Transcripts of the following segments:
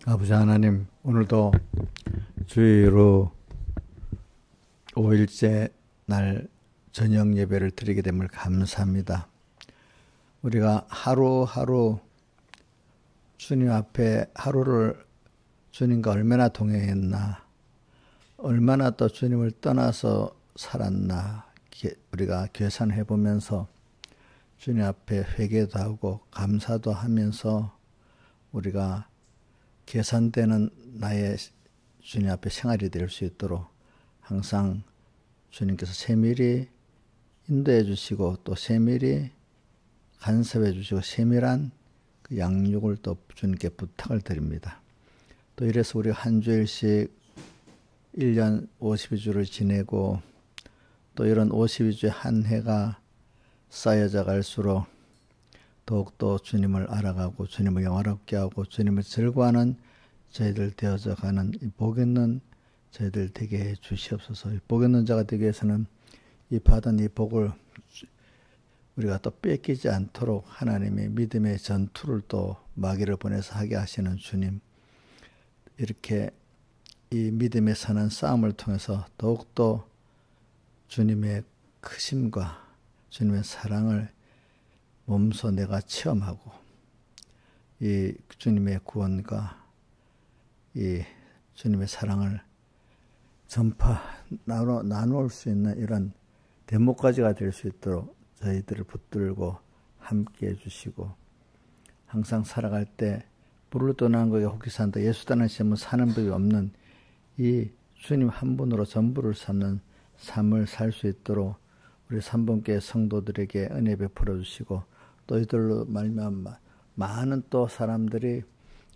아버지 하나님, 오늘도 주일로 5일째 날 저녁 예배를 드리게 됨을 감사합니다. 우리가 하루하루 주님 앞에 하루를 주님과 얼마나 동행했나, 얼마나 또 주님을 떠나서 살았나 우리가 계산해 보면서 주님 앞에 회개도 하고 감사도 하면서 우리가 계산되는 나의 주님 앞에 생활이 될 수 있도록 항상 주님께서 세밀히 인도해 주시고 또 세밀히 간섭해 주시고 세밀한 그 양육을 또 주님께 부탁을 드립니다. 또 이래서 우리가 한 주일씩 1년 52주를 지내고 또 이런 52주의 한 해가 쌓여져 갈수록 더욱더 주님을 알아가고 주님을 영화롭게 하고 주님을 즐거워하는 저희들 되어져 가는 이 복 있는 저희들 되게 해 주시옵소서. 복 있는 자가 되기 위해서는 이 받은 이 복을 우리가 또 뺏기지 않도록 하나님의 믿음의 전투를 또 마귀를 보내서 하게 하시는 주님, 이렇게 이 믿음에 사는 싸움을 통해서 더욱더 주님의 크심과 주님의 사랑을 몸소 내가 체험하고 이 주님의 구원과 이 주님의 사랑을 나눌 수 있는 이런 대목까지가 될 수 있도록 저희들을 붙들고 함께 해주시고, 항상 살아갈 때 불을 떠나는 것에 혹시 산다 예수다는 시험은 사는 법이 없는 이 주님 한 분으로 전부를 삼는 삶을 살 수 있도록 우리 삼분교회 성도들에게 은혜 베풀어 주시고, 또 이들로 말미암아 많은 또 사람들이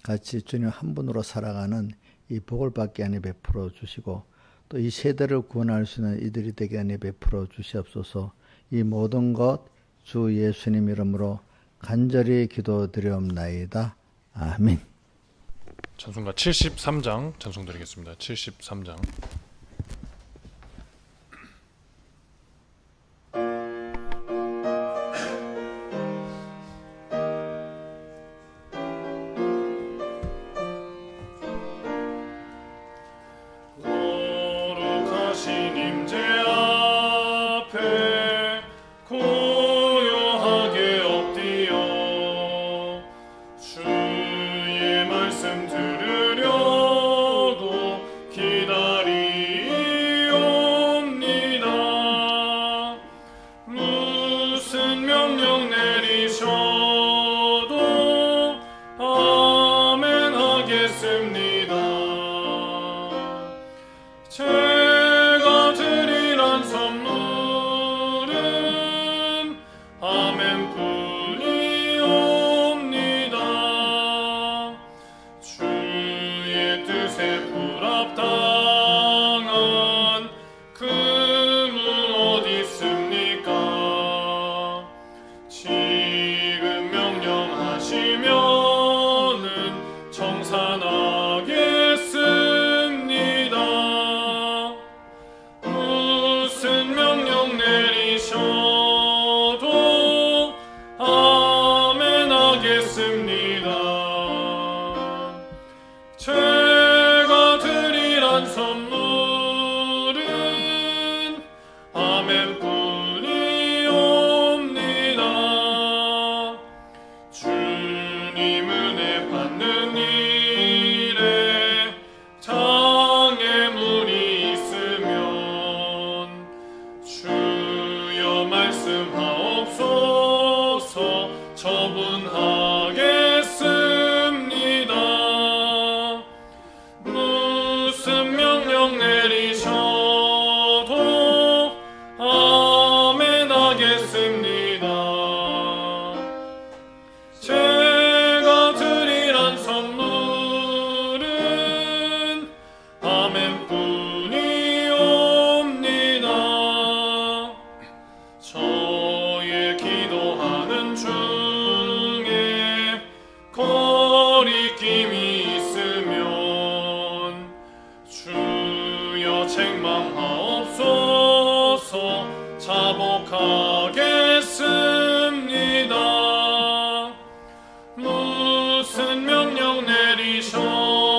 같이 주님 한 분으로 살아가는 이 복을 받게 은혜 베풀어 주시고, 또 이 세대를 구원할 수 있는 이들이 되게 은혜 베풀어 주시옵소서. 이 모든 것 주 예수님 이름으로 간절히 기도드리옵나이다. 아멘. 찬송가 73장 찬송드리겠습니다. 73장. 자복하겠습니다. 무슨 명령 내리셔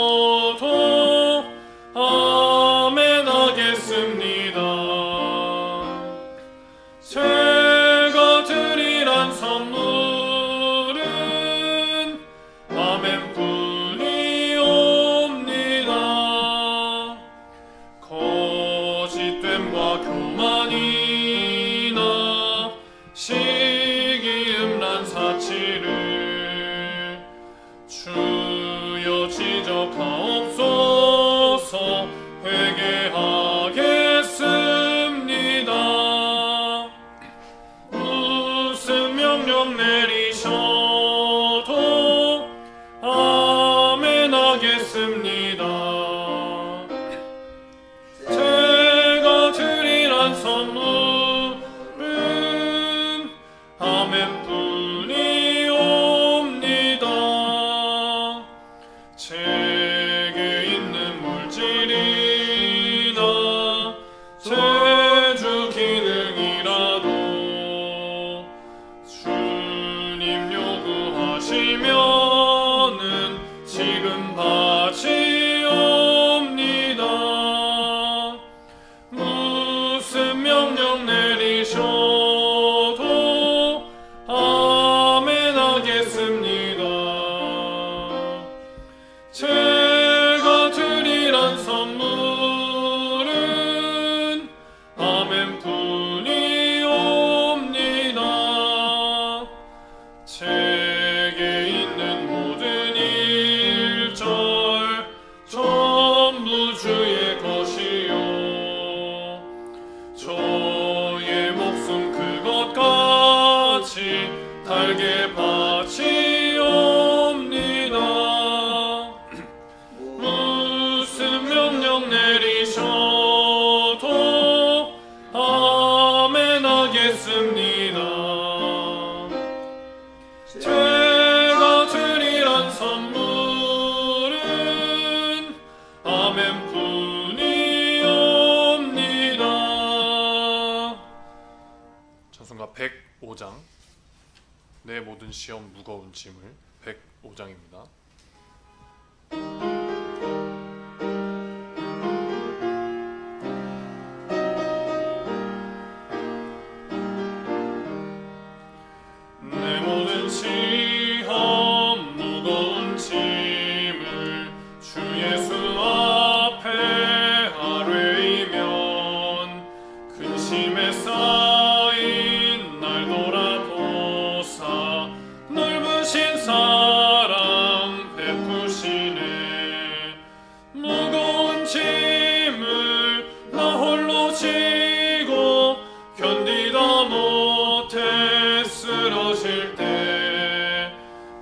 명령 내리셔도 아멘 하겠습니다. 제가 드리란 선물은 아멘뿐이옵니다. 제게 있는 물질이나 제주 기능이라도 주님 요구하시면은 지금 바치옵니다. 무슨 명령 내리셔도 아멘 하겠습니다. 제가 드리란 선물은 아멘뿐이옵니다. 제게 있는 모든 일절 전부 주의 것이요 저의 목숨 그것까지 달게 바치옵니다. 무슨 명령 내리셔도 아멘 하겠습니다. 제가 드리란 선물은 아멘뿐이옵니다. 찬송가 105장 내 모든 시험 무거운 짐을 105장입니다. 내 모든 시험 무거운 짐을 주 예수 앞에 아뢰이면 근심에 쌓인 날 돌아보사 넓으신 사랑 베푸시네. 무거운 짐을 나 홀로 지고 견디다 못해 쓰러질 때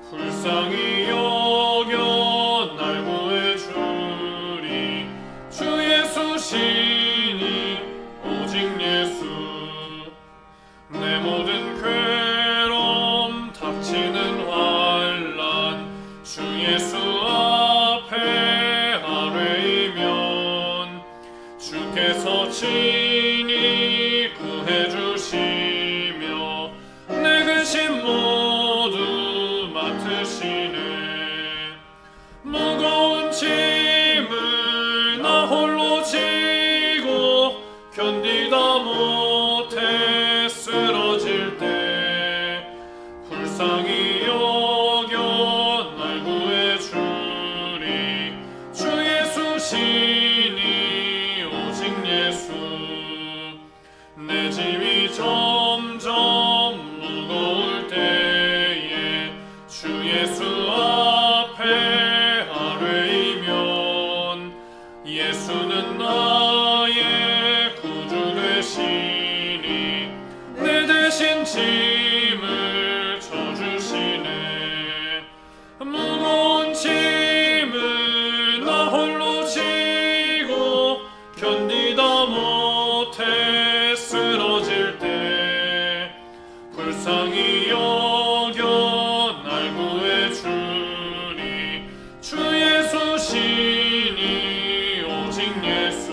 불쌍히 여겨 날 구해주리. 주 예수시니 오직 예수. 내 모든 괴로움 닥치는 환난 주 예수 앞에 아뢰이면 주께서 친히 구해주시며 내 근심 모두 맡으시네. 무거운 짐을 나 홀로 지고 견디다 못해 쓰러질 때 불쌍히 여겨 날 구해주리. 주 예수시니 오직 예수. 내 짐이 점점 무거울 때에 주 예수 앞에 아뢰이면 예수는 나의 구주 되시니 내 대신 짐을 져주시네. 무거운 짐을 나 홀로 지고 견디다 못해 쓰러질 때 불쌍히 여겨 날 구해주리. 주 예수시니 오직 예수.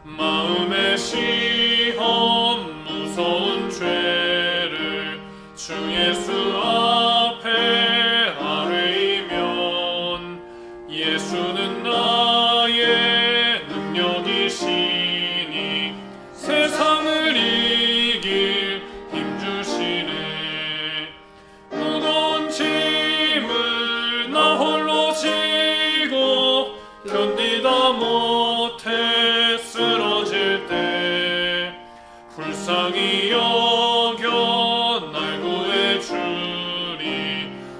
마음의 시험 무서운 죄를 주 예수 앞에 아뢰이면 예수는 나의 능력이시니 세상을 이길 힘주시네. 무거운 짐을 나 홀로 지고 견디다 못해 쓰러질 때 불쌍히 여겨 날 구해주리.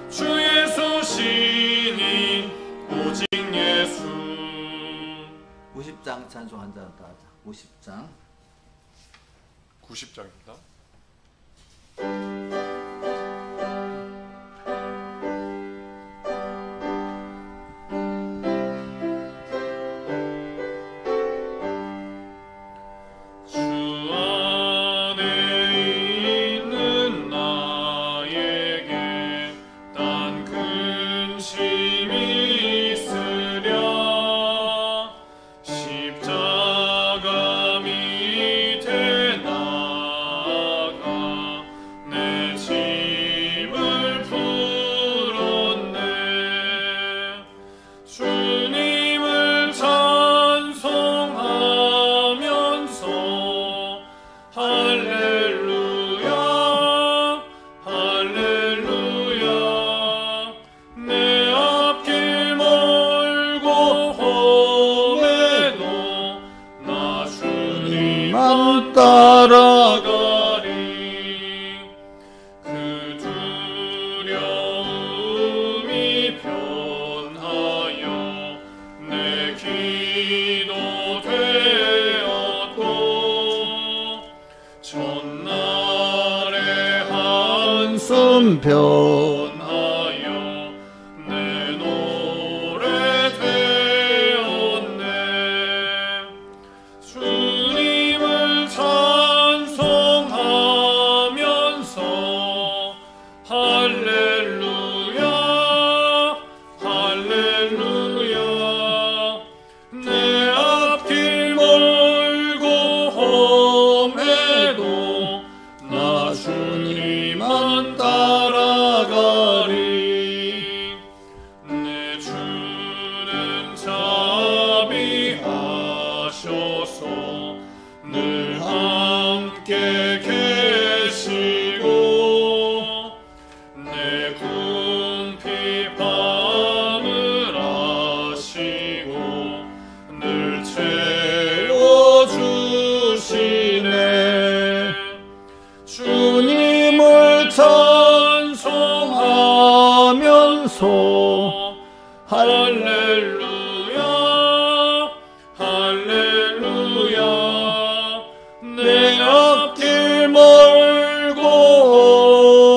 주 예수시니 오직 예수. 50장 찬송 한 잔 더 하자. 50장. 90장입니다. 할렐루야 할렐루야 내 앞길 멀고 험해도 나 주님만 따라가리 그 두려움이 변하여 내 기도 되었고 전날의 한숨 변하여 내 노래 되었네 주님을 찬송하면서 할렐루야 할렐루야 내 앞길 멀고 험해도 나 주님만 따라가리 내 주는 자비하셔서 늘 함께 계시고 내 궁핍함을 아시고 늘 채워주시네 주님을 찬송하면서 할렐루야 할렐루야 내 앞길 멀고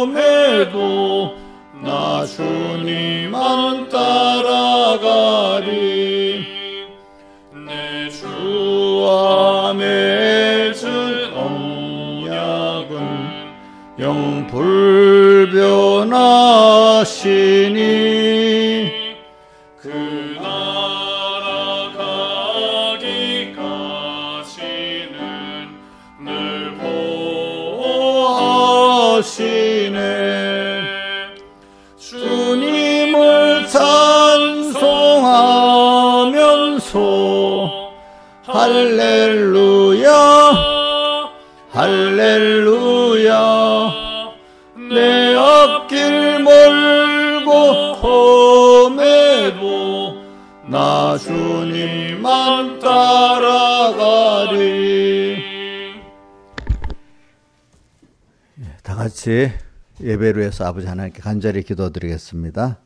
험해도 나 주님만 따라가리 내 주와 맺은 언약은 영 불변하시니 그 나라 가기까지는 늘 보호하시네 주님을 찬송하면서 할렐루야 할렐루야 내 앞길 멀고 험해도 나 주님만 따라가리 다 같이 예배로 해서 아버지 하나님께 간절히 기도드리겠습니다.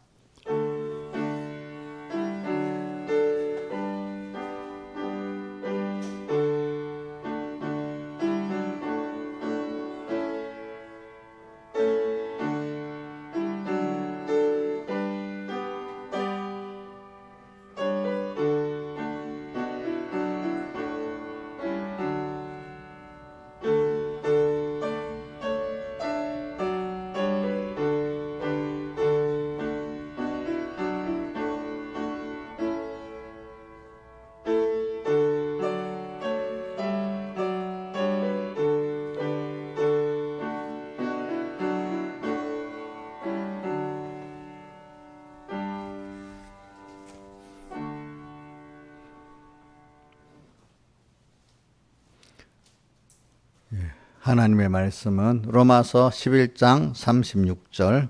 하나님의 말씀은 로마서 11장 36절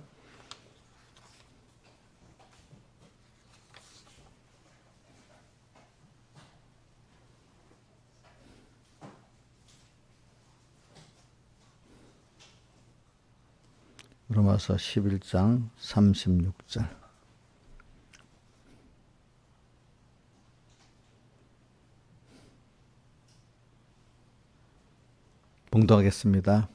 로마서 11장 36절 봉독하겠습니다.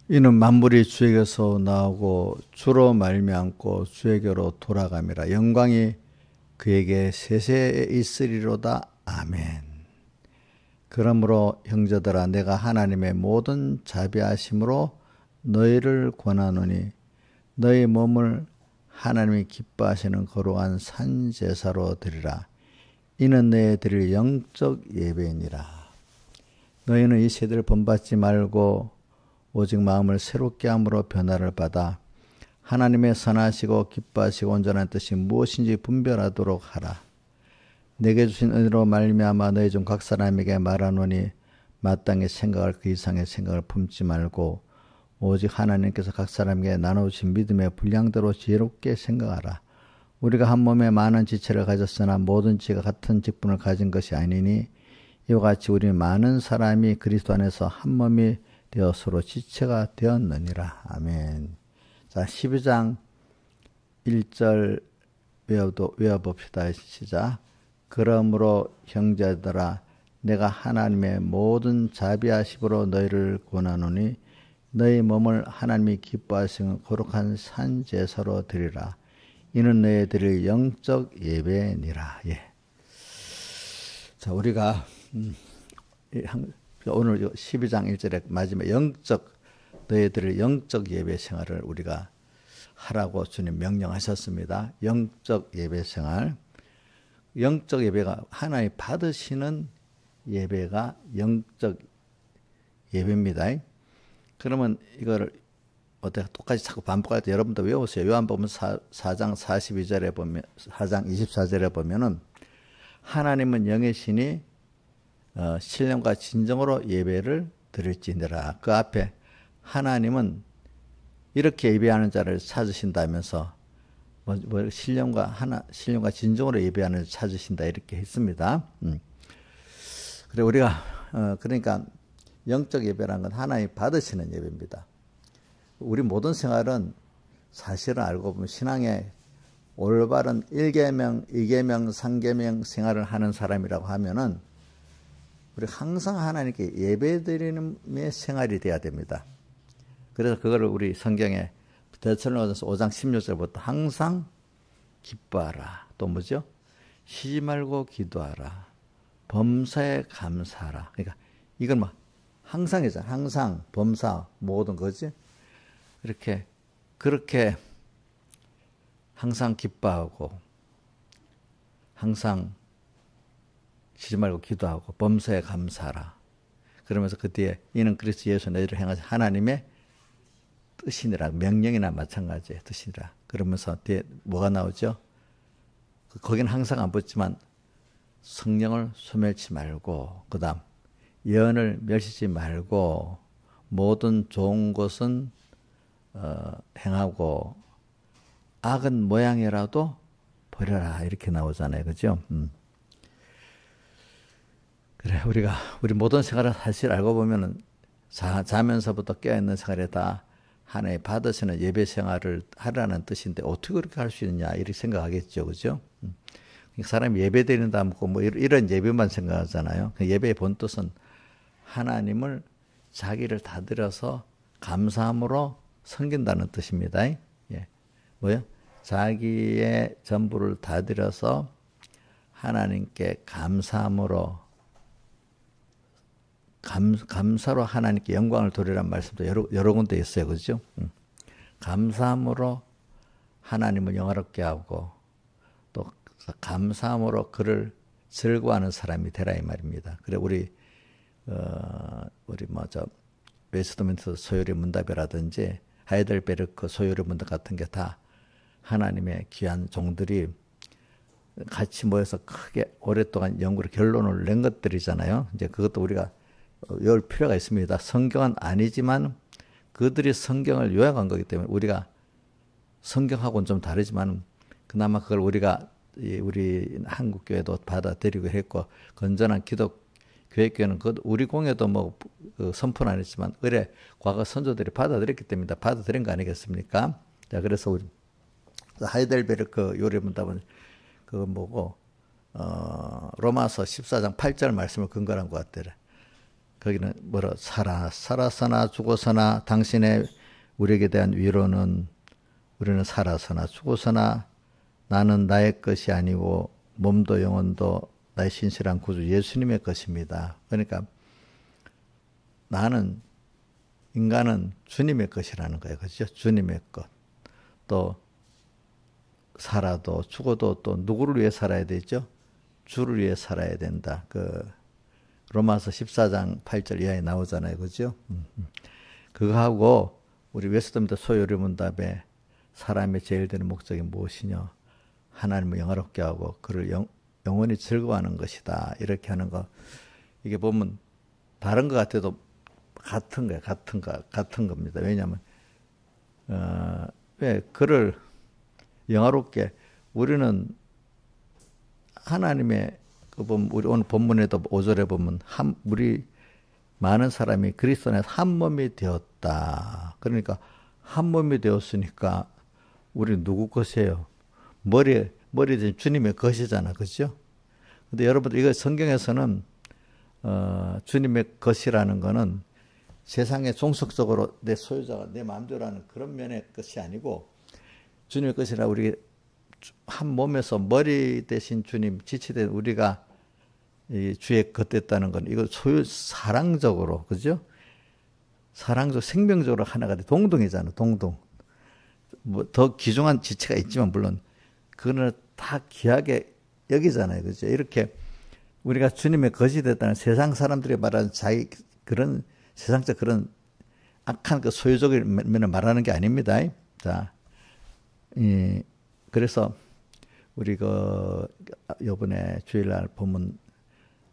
이는 만물이 주에게서 나오고 주로 말미암고 주에게로 돌아감이라. 영광이 그에게 세세에 있으리로다. 아멘. 그러므로 형제들아 내가 하나님의 모든 자비하심으로 너희를 권하노니 너희 몸을 하나님이 기뻐하시는 거룩한 산제사로 드리라. 이는 너희 드릴 영적 예배이니라. 너희는 이 세대를 본받지 말고 오직 마음을 새롭게 함으로 변화를 받아 하나님의 선하시고 기뻐하시고 온전한 뜻이 무엇인지 분별하도록 하라. 내게 주신 은혜로 말미암아 너희 중 각 사람에게 말하노니 마땅히 생각할 그 이상의 생각을 품지 말고 오직 하나님께서 각 사람에게 나눠주신 믿음의 분량대로 지혜롭게 생각하라. 우리가 한 몸에 많은 지체를 가졌으나 모든 지체가 같은 직분을 가진 것이 아니니 이와 같이 우리 많은 사람이 그리스도 안에서 한 몸이 되어 서로 지체가 되었느니라. 아멘. 자, 12장 1절 외워봅시다. 시작. 그러므로 형제들아 내가 하나님의 모든 자비하심으로 너희를 권하노니 너희 몸을 하나님이 기뻐하시는 거룩한 산제사로 드리라. 이는 너희 드릴 영적 예배니라. 예. 자, 우리가 오늘 12장 1절에 마지막 너희들의 영적 예배 생활을 우리가 하라고 주님 명령하셨습니다. 영적 예배 생활. 영적 예배가 하나님 받으시는 예배가 영적 예배입니다. 그러면 이거를 어떻게 똑같이 자꾸 반복할 때 여러분도 외우세요. 요한복음 4장 42절에 보면 4장 24절에 보면은 하나님은 영이시니 신령과 진정으로 예배를 드릴지니라. 그 앞에 하나님은 이렇게 예배하는 자를 찾으신다면서 신령과 진정으로 예배하는 자를 찾으신다 이렇게 했습니다. 그래 우리가 그러니까 영적 예배라는 건 하나님 받으시는 예배입니다. 우리 모든 생활은 사실은 알고 보면 신앙의 올바른 1계명, 2계명, 3계명 생활을 하는 사람이라고 하면은 우리 항상 하나님께 예배드리는 생활이 돼야 됩니다. 그래서 그거를 우리 성경에 데살로니가서 5장 16절부터 항상 기뻐하라. 또 뭐죠? 쉬지 말고 기도하라. 범사에 감사하라. 그러니까 이건 뭐 항상이잖아. 항상 범사 모든 거지. 그렇게 항상 기뻐하고 항상 쉬지 말고 기도하고 범사에 감사하라. 그러면서 그 뒤에 이는 그리스도 예수 너희를 행하신 하나님의 뜻이니라. 명령이나 마찬가지의 뜻이니라. 그러면서 뒤에 뭐가 나오죠? 거기는 항상 안 붙지만 성령을 소멸치 말고 그 다음 예언을 멸시지 말고 모든 좋은 것은 행하고 악은 모양이라도 버려라 이렇게 나오잖아요. 그죠? 그래 우리 모든 생활을 사실 알고 보면은 자면서부터 깨어있는 생활에 다 하나님 받으시는 예배 생활을 하라는 뜻인데 어떻게 그렇게 할 수 있느냐 이렇게 생각하겠죠. 그죠? 사람이 예배 드린다 하고 뭐 이런 예배만 생각하잖아요. 그 예배의 본 뜻은 하나님을 자기를 다 드려서 감사함으로 섬긴다는 뜻입니다. 예. 뭐요? 자기의 전부를 다 드려서 하나님께 감사함으로 감사로 하나님께 영광을 돌리라는 말씀도 여러 군데 있어요. 그죠? 감사함으로 하나님을 영화롭게 하고 또 감사함으로 그를 즐거워하는 사람이 되라 이 말입니다. 그래 우리 웨스트민스터 소요리 문답이라든지 하이델베르크 소요리 문답 같은 게 다 하나님의 귀한 종들이 같이 모여서 크게 오랫동안 연구를 결론을 낸 것들이잖아요. 이제 그것도 우리가 외울 필요가 있습니다. 성경은 아니지만 그들이 성경을 요약한 거기 때문에 우리가 성경하고는 좀 다르지만 그나마 그걸 우리 한국교회도 받아들이고 했고 건전한 교회교회는 우리 공회도 뭐 선포는 안 했지만 의뢰 과거 선조들이 받아들였기 때문에 받아들인 거 아니겠습니까? 자 그래서 우리 하이델베르크 요리문답은 그거 뭐고 로마서 14장 8절 말씀을 근거로 한 것 같더라. 거기는 살아서나 죽어서나 당신의 우리에게 대한 위로는 우리는 살아서나 죽어서나 나는 나의 것이 아니고 몸도 영혼도 나의 신실한 구주 예수님의 것입니다. 그러니까 인간은 주님의 것이라는 거예요. 그렇죠? 주님의 것. 또 살아도 죽어도 또 누구를 위해 살아야 되죠? 주를 위해 살아야 된다. 로마서 14장 8절 이하에 나오잖아요. 그죠? 그거하고 우리 웨스트민스터 소요리 문답에 사람의 제일 되는 목적이 무엇이냐? 하나님을 영화롭게 하고 그를 영원히 즐거워하는 것이다. 이렇게 하는 거. 이게 보면 다른 것 같아도 같은 거야. 같은 겁니다. 왜냐하면 왜 그를 영화롭게 우리는 하나님의 우리 오늘 본문에도 5절에 보면 우리 많은 사람이 그리스도 안에서 한 몸이 되었다. 그러니까 한 몸이 되었으니까 우리 누구 것이에요? 머리 된 주님의 것이잖아. 그죠? 근데 여러분들 이거 성경에서는 주님의 것이라는 거는 세상에 종속적으로 내 소유자가 내 마음대로 하는 그런 면의 것이 아니고 주님의 것이라 우리 한 몸에서 머리 대신 주님 지체된 우리가 이 주의 것 됐다는 건 이거 사랑적으로 그죠? 사랑적 생명적으로 하나가 돼 동동이잖아. 동동. 뭐 더 귀중한 지체가 있지만 물론 그거는 다 귀하게 여기잖아요. 그죠? 이렇게 우리가 주님의 것이 됐다는 세상 사람들이 말하는 자기 그런 세상적 그런 악한 그 소유적인 면을 말하는 게 아닙니다. 자, 그래서 우리 요번에 주일날 본문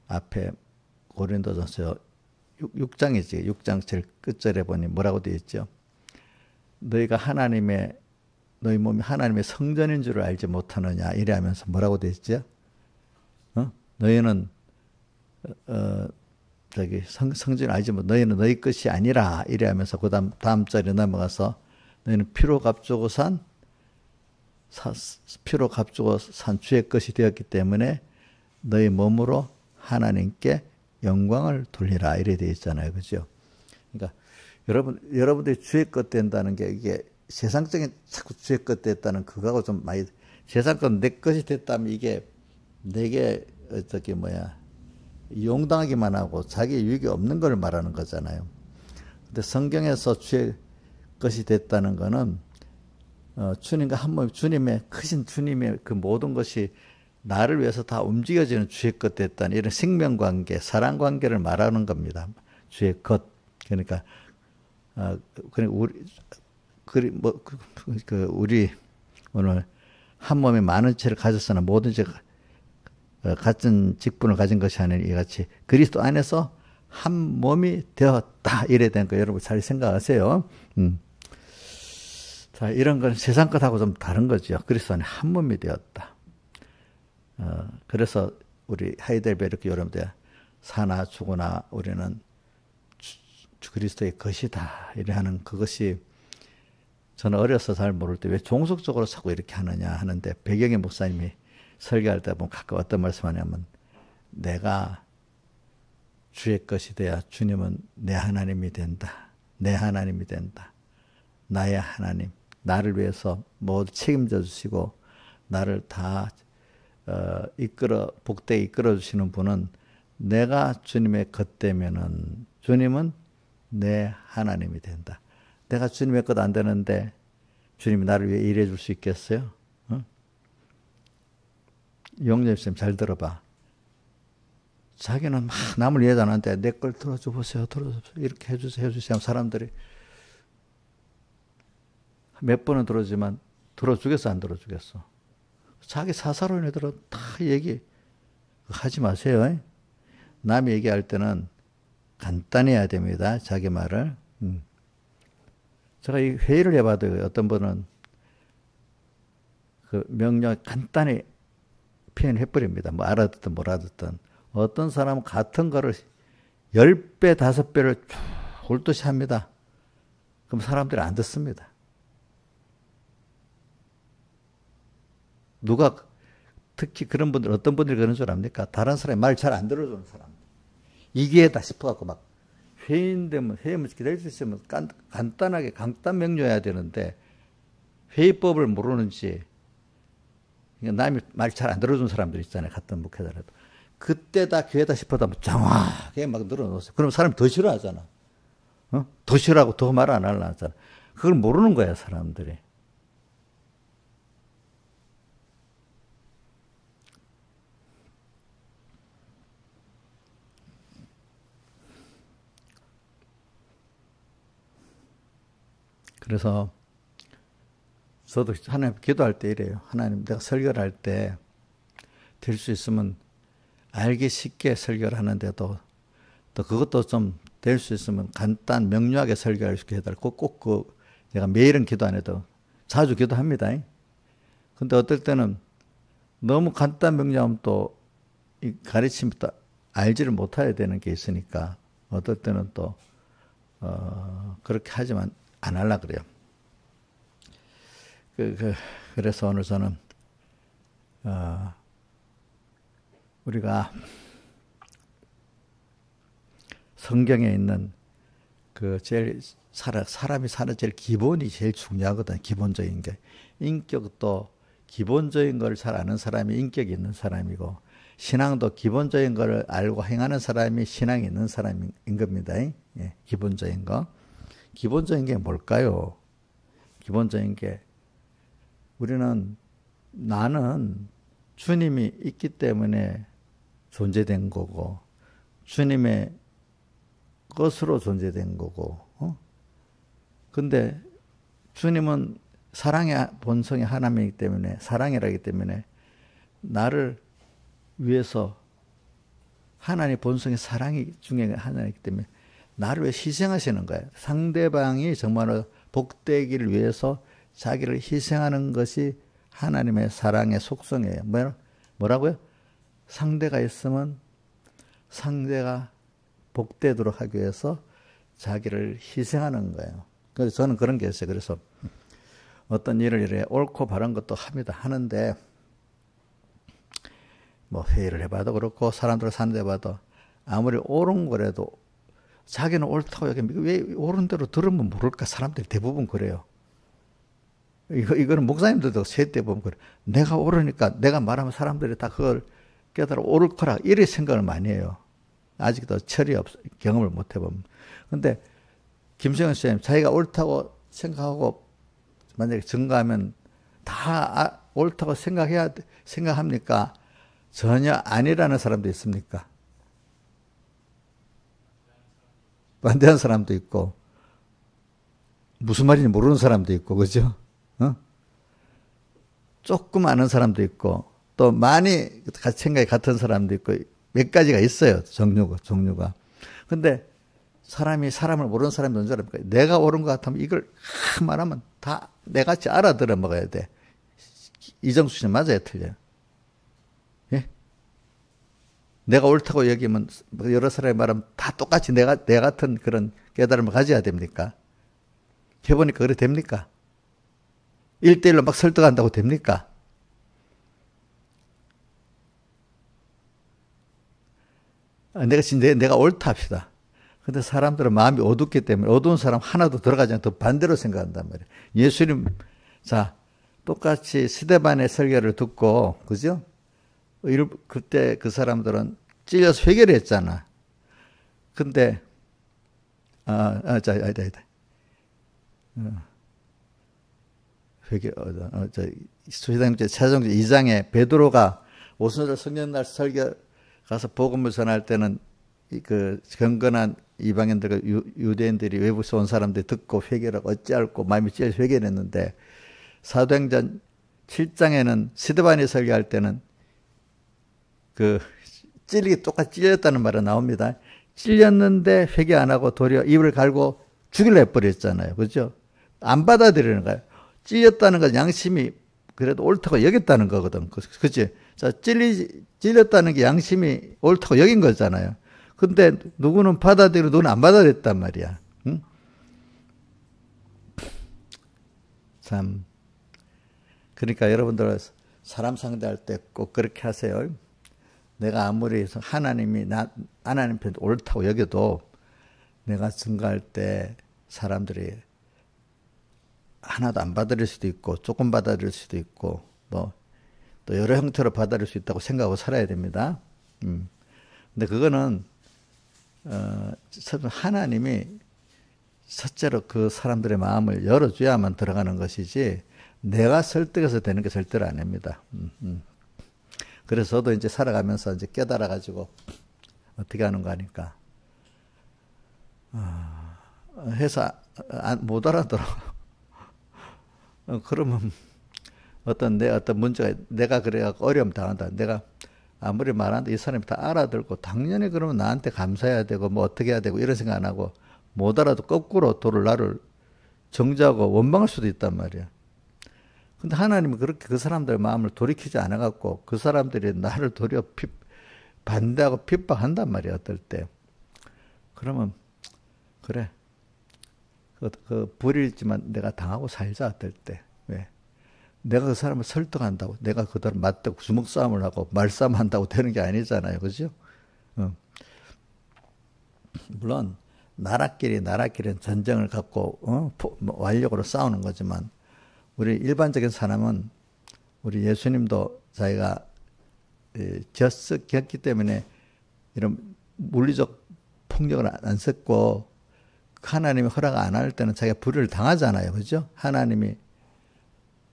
앞에 고린도전서 6장이지. 6장 제일 끝절에 보니 뭐라고 되어 있죠? 너희가 너희 몸이 하나님의 성전인 줄을 알지 못하느냐 이래 하면서 뭐라고 되어 있죠? 너희는 성전을 알지 못 너희는 너희 것이 아니라 이래 하면서 그 다음 절에 넘어가서 너희는 피로 값주고 산 주의 것이 되었기 때문에 너희 몸으로 하나님께 영광을 돌리라 이래 되어 있잖아요. 그죠? 그러니까 여러분들이 주의 것 된다는 게 이게 세상적인 자꾸 주의 것 됐다는 그거하고 좀 많이 세상 건 내 것이 됐다면 이게 내게 이용당하기만 하고 자기 유익이 없는 걸 말하는 거잖아요. 근데 성경에서 주의 것이 됐다는 거는 주님과 한 몸, 크신 주님의 그 모든 것이 나를 위해서 다 움직여지는 주의 것 됐다는 이런 생명관계, 사랑관계를 말하는 겁니다. 주의 것. 그러니까 우리 오늘 한 몸에 많은 죄를 가졌으나 모든 죄가 같은 직분을 가진 것이 아닌 이같이 그리스도 안에서 한 몸이 되었다. 이래 된 거 여러분 잘 생각하세요. 자, 이런 건 세상 것하고 좀 다른 거죠. 그리스도 안에 한 몸이 되었다. 그래서 우리 하이델베르크 여러분들 사나 죽으나 우리는 그리스도의 것이다. 이래 하는 그것이 저는 어려서 잘 모를 때 왜 종속적으로 자꾸 이렇게 하느냐 하는데 배경의 목사님이 설교할 때 보면 가끔 어떤 말씀하냐면 내가 주의 것이 돼야 주님은 내 하나님이 된다. 내 하나님이 된다. 나의 하나님. 나를 위해서 모두 책임져 주시고 나를 다 복되게 이끌어 주시는 분은 내가 주님의 것 되면은 주님은 내 하나님이 된다. 내가 주님의 것 안 되는데 주님이 나를 위해 일해 줄 수 있겠어요? 용접쌤 잘 들어봐. 자기는 막 남을 위해 하는데 내 걸 들어줘 보세요. 이렇게 해주세요. 사람들이 몇 번은 들어주지만 들어주겠어 안 들어주겠어? 자기 사사로인애들은 다 하지 마세요. 남이 얘기할 때는 간단히 해야 됩니다. 자기 말을. 제가 이 회의를 해봐도 어떤 분은 그 명령 간단히 표현해버립니다. 뭐 알아듣든 못 알아듣든. 어떤 사람은 같은 거를 10배, 5배를 쭉 훑듯이 합니다. 그럼 사람들이 안 듣습니다. 특히 그런 분들, 어떤 분들이 그런 줄 압니까? 다른 사람이 말 잘 안 들어주는 사람. 이게다 싶어갖고 막 회의되면 기다릴 수 있으면 간단하게 강단 명료해야 되는데 회의법을 모르는지 남이 말 잘 안 들어주는 사람들 있잖아요. 같은 목회자라도. 그때다 기회다 싶어도 정확하게 막 늘어놓으세요. 그럼 사람이 더 싫어하잖아. 더 싫어하고 더 말 안 하려고 하잖아. 그걸 모르는 거야, 사람들이. 그래서 저도 하나님 기도할 때 이래요. 하나님 내가 설교를 할 때 될 수 있으면 알기 쉽게 설교를 하는데도 또 그것도 좀 될 수 있으면 간단 명료하게 설교할 수 있게 해달라고 꼭 내가 매일은 기도 안 해도 자주 기도합니다. 근데 어떨 때는 너무 간단 명료하면 또 이 가르침이 또 알지를 못해야 되는 게 있으니까 어떨 때는 또 그렇게 하지만 안 하려고 그래요. 그래서 오늘 저는 우리가 성경에 있는 그 제일 사람이 사는 제일 기본이 제일 중요하거든. 기본적인 게 인격도 기본적인 걸 잘 아는 사람이 인격이 있는 사람이고 신앙도 기본적인 걸 알고 행하는 사람이 신앙이 있는 사람인 겁니다. 예, 기본적인 거. 기본적인 게 뭘까요? 기본적인 게 나는 주님이 있기 때문에 존재된 거고 주님의 것으로 존재된 거고 근데 주님은 사랑의 본성이 하나님이기 때문에 사랑이라기 때문에 나를 위해서 하나님의 본성의 사랑이 중에 하나이기 때문에 나를 위해 희생하시는 거예요. 상대방이 정말로 복되기를 위해서 자기를 희생하는 것이 하나님의 사랑의 속성이에요. 뭐라고요? 상대가 있으면 상대가 복되도록 하기 위해서 자기를 희생하는 거예요. 그래서 저는 그런 게 있어요. 그래서 어떤 일을 이래 옳고 바른 것도 하는데 뭐 회의를 해봐도 그렇고 사람들을 사는데 봐도 아무리 옳은 거라도 자기는 옳다고 여기면 왜 옳은 대로 들으면 모를까? 사람들이 대부분 그래요. 이거는 목사님들도 대부분 그래. 내가 옳으니까 내가 말하면 사람들이 다 그걸 깨달아 옳을 거라 이렇게 생각을 많이 해요. 아직도 경험을 못 해보면. 근데 김성현 선생님 자기가 옳다고 생각하고 만약에 증거하면 다 옳다고 생각합니까? 전혀 아니라는 사람도 있습니까? 반대하는 사람도 있고 무슨 말인지 모르는 사람도 있고 그죠? 조금 아는 사람도 있고 또 많이 생각이 같은 사람도 있고 몇 가지가 있어요. 종류가. 근데 사람이 사람을 모르는 사람이 뭔 줄 압니까? 내가 옳은 것 같으면 이걸 말하면 다 내같이 알아들어 먹어야 돼. 이정수 씨는 맞아요? 틀려요? 예? 내가 옳다고 여기면 여러 사람이 말하면 다 똑같이 내 같은 그런 깨달음을 가져야 됩니까? 해보니까 그래 됩니까? 1대1로 막 설득한다고 됩니까? 내가 옳다 합시다. 근데 사람들은 마음이 어둡기 때문에 어두운 사람 하나도 들어가지 않고 반대로 생각한단 말이에요. 예수님, 똑같이 스데반의 설교를 듣고, 그죠? 그때 그 사람들은 찔려서 회개를 했잖아. 근데, 수시당 차정제 2장에 베드로가 오순절 성령날 설교 가서 복음을 전할 때는 그 경건한 이방인들과 유대인들이 외부에서 온 사람들이 듣고 회개를 어찌할꼬 마음이 찔려서 회개를 했는데 사도행전 7장에는 스데반이 설교할 때는 똑같이 찔렸다는 말이 나옵니다. 찔렸는데 회개 안 하고 도리어 입을 갈고 죽이려 해버렸잖아요. 그죠? 안 받아들이는 거예요. 찔렸다는 건 양심이 그래도 옳다고 여겼다는 거거든. 그치? 찔렸다는 게 양심이 옳다고 여긴 거잖아요. 근데 누구는 받아들이고 누구는 안 받아들였단 말이야. 응? 참. 그러니까 여러분들 사람 상대할 때 꼭 그렇게 하세요. 내가 아무리 하나님 편 옳다고 여겨도 내가 증거할 때 사람들이 하나도 안 받아들일 수도 있고 조금 받아들일 수도 있고 또 여러 형태로 받아들일 수 있다고 생각하고 살아야 됩니다. 근데 그거는 하나님이 첫째로 그 사람들의 마음을 열어줘야만 들어가는 것이지 내가 설득해서 되는 게 절대로 아닙니다. 그래서 저도 이제 살아가면서 이제 깨달아가지고 어떻게 하는 거 하니까 해서 못 알아들어. 그러면 어떤 문제가 내가 그래갖고 어려움 당한다. 내가 아무리 말하는데 이 사람이 다 알아들고 당연히 그러면 나한테 감사해야 되고 뭐 어떻게 해야 되고 이런 생각 안 하고 못 알아도 거꾸로 도를 나를 정죄하고 원망할 수도 있단 말이야. 근데 하나님은 그렇게 그 사람들의 마음을 돌이키지 않아갖고 그 사람들이 나를 도리어 반대하고 핍박한단 말이야, 어떨 때. 그러면, 그래. 그 불일지만 내가 당하고 살자, 어떨 때. 왜? 내가 그 사람을 설득한다고, 내가 그들을 맞대고 주먹싸움을 하고 말싸움 한다고 되는 게 아니잖아요. 그죠? 물론, 나라끼리는 전쟁을 갖고, 완력으로 싸우는 거지만, 우리 일반적인 사람은, 우리 예수님도 자기가 겪기 때문에 이런 물리적 폭력을 안 썼고, 하나님이 허락 안 할 때는 자기가 불의를 당하잖아요. 그죠? 하나님이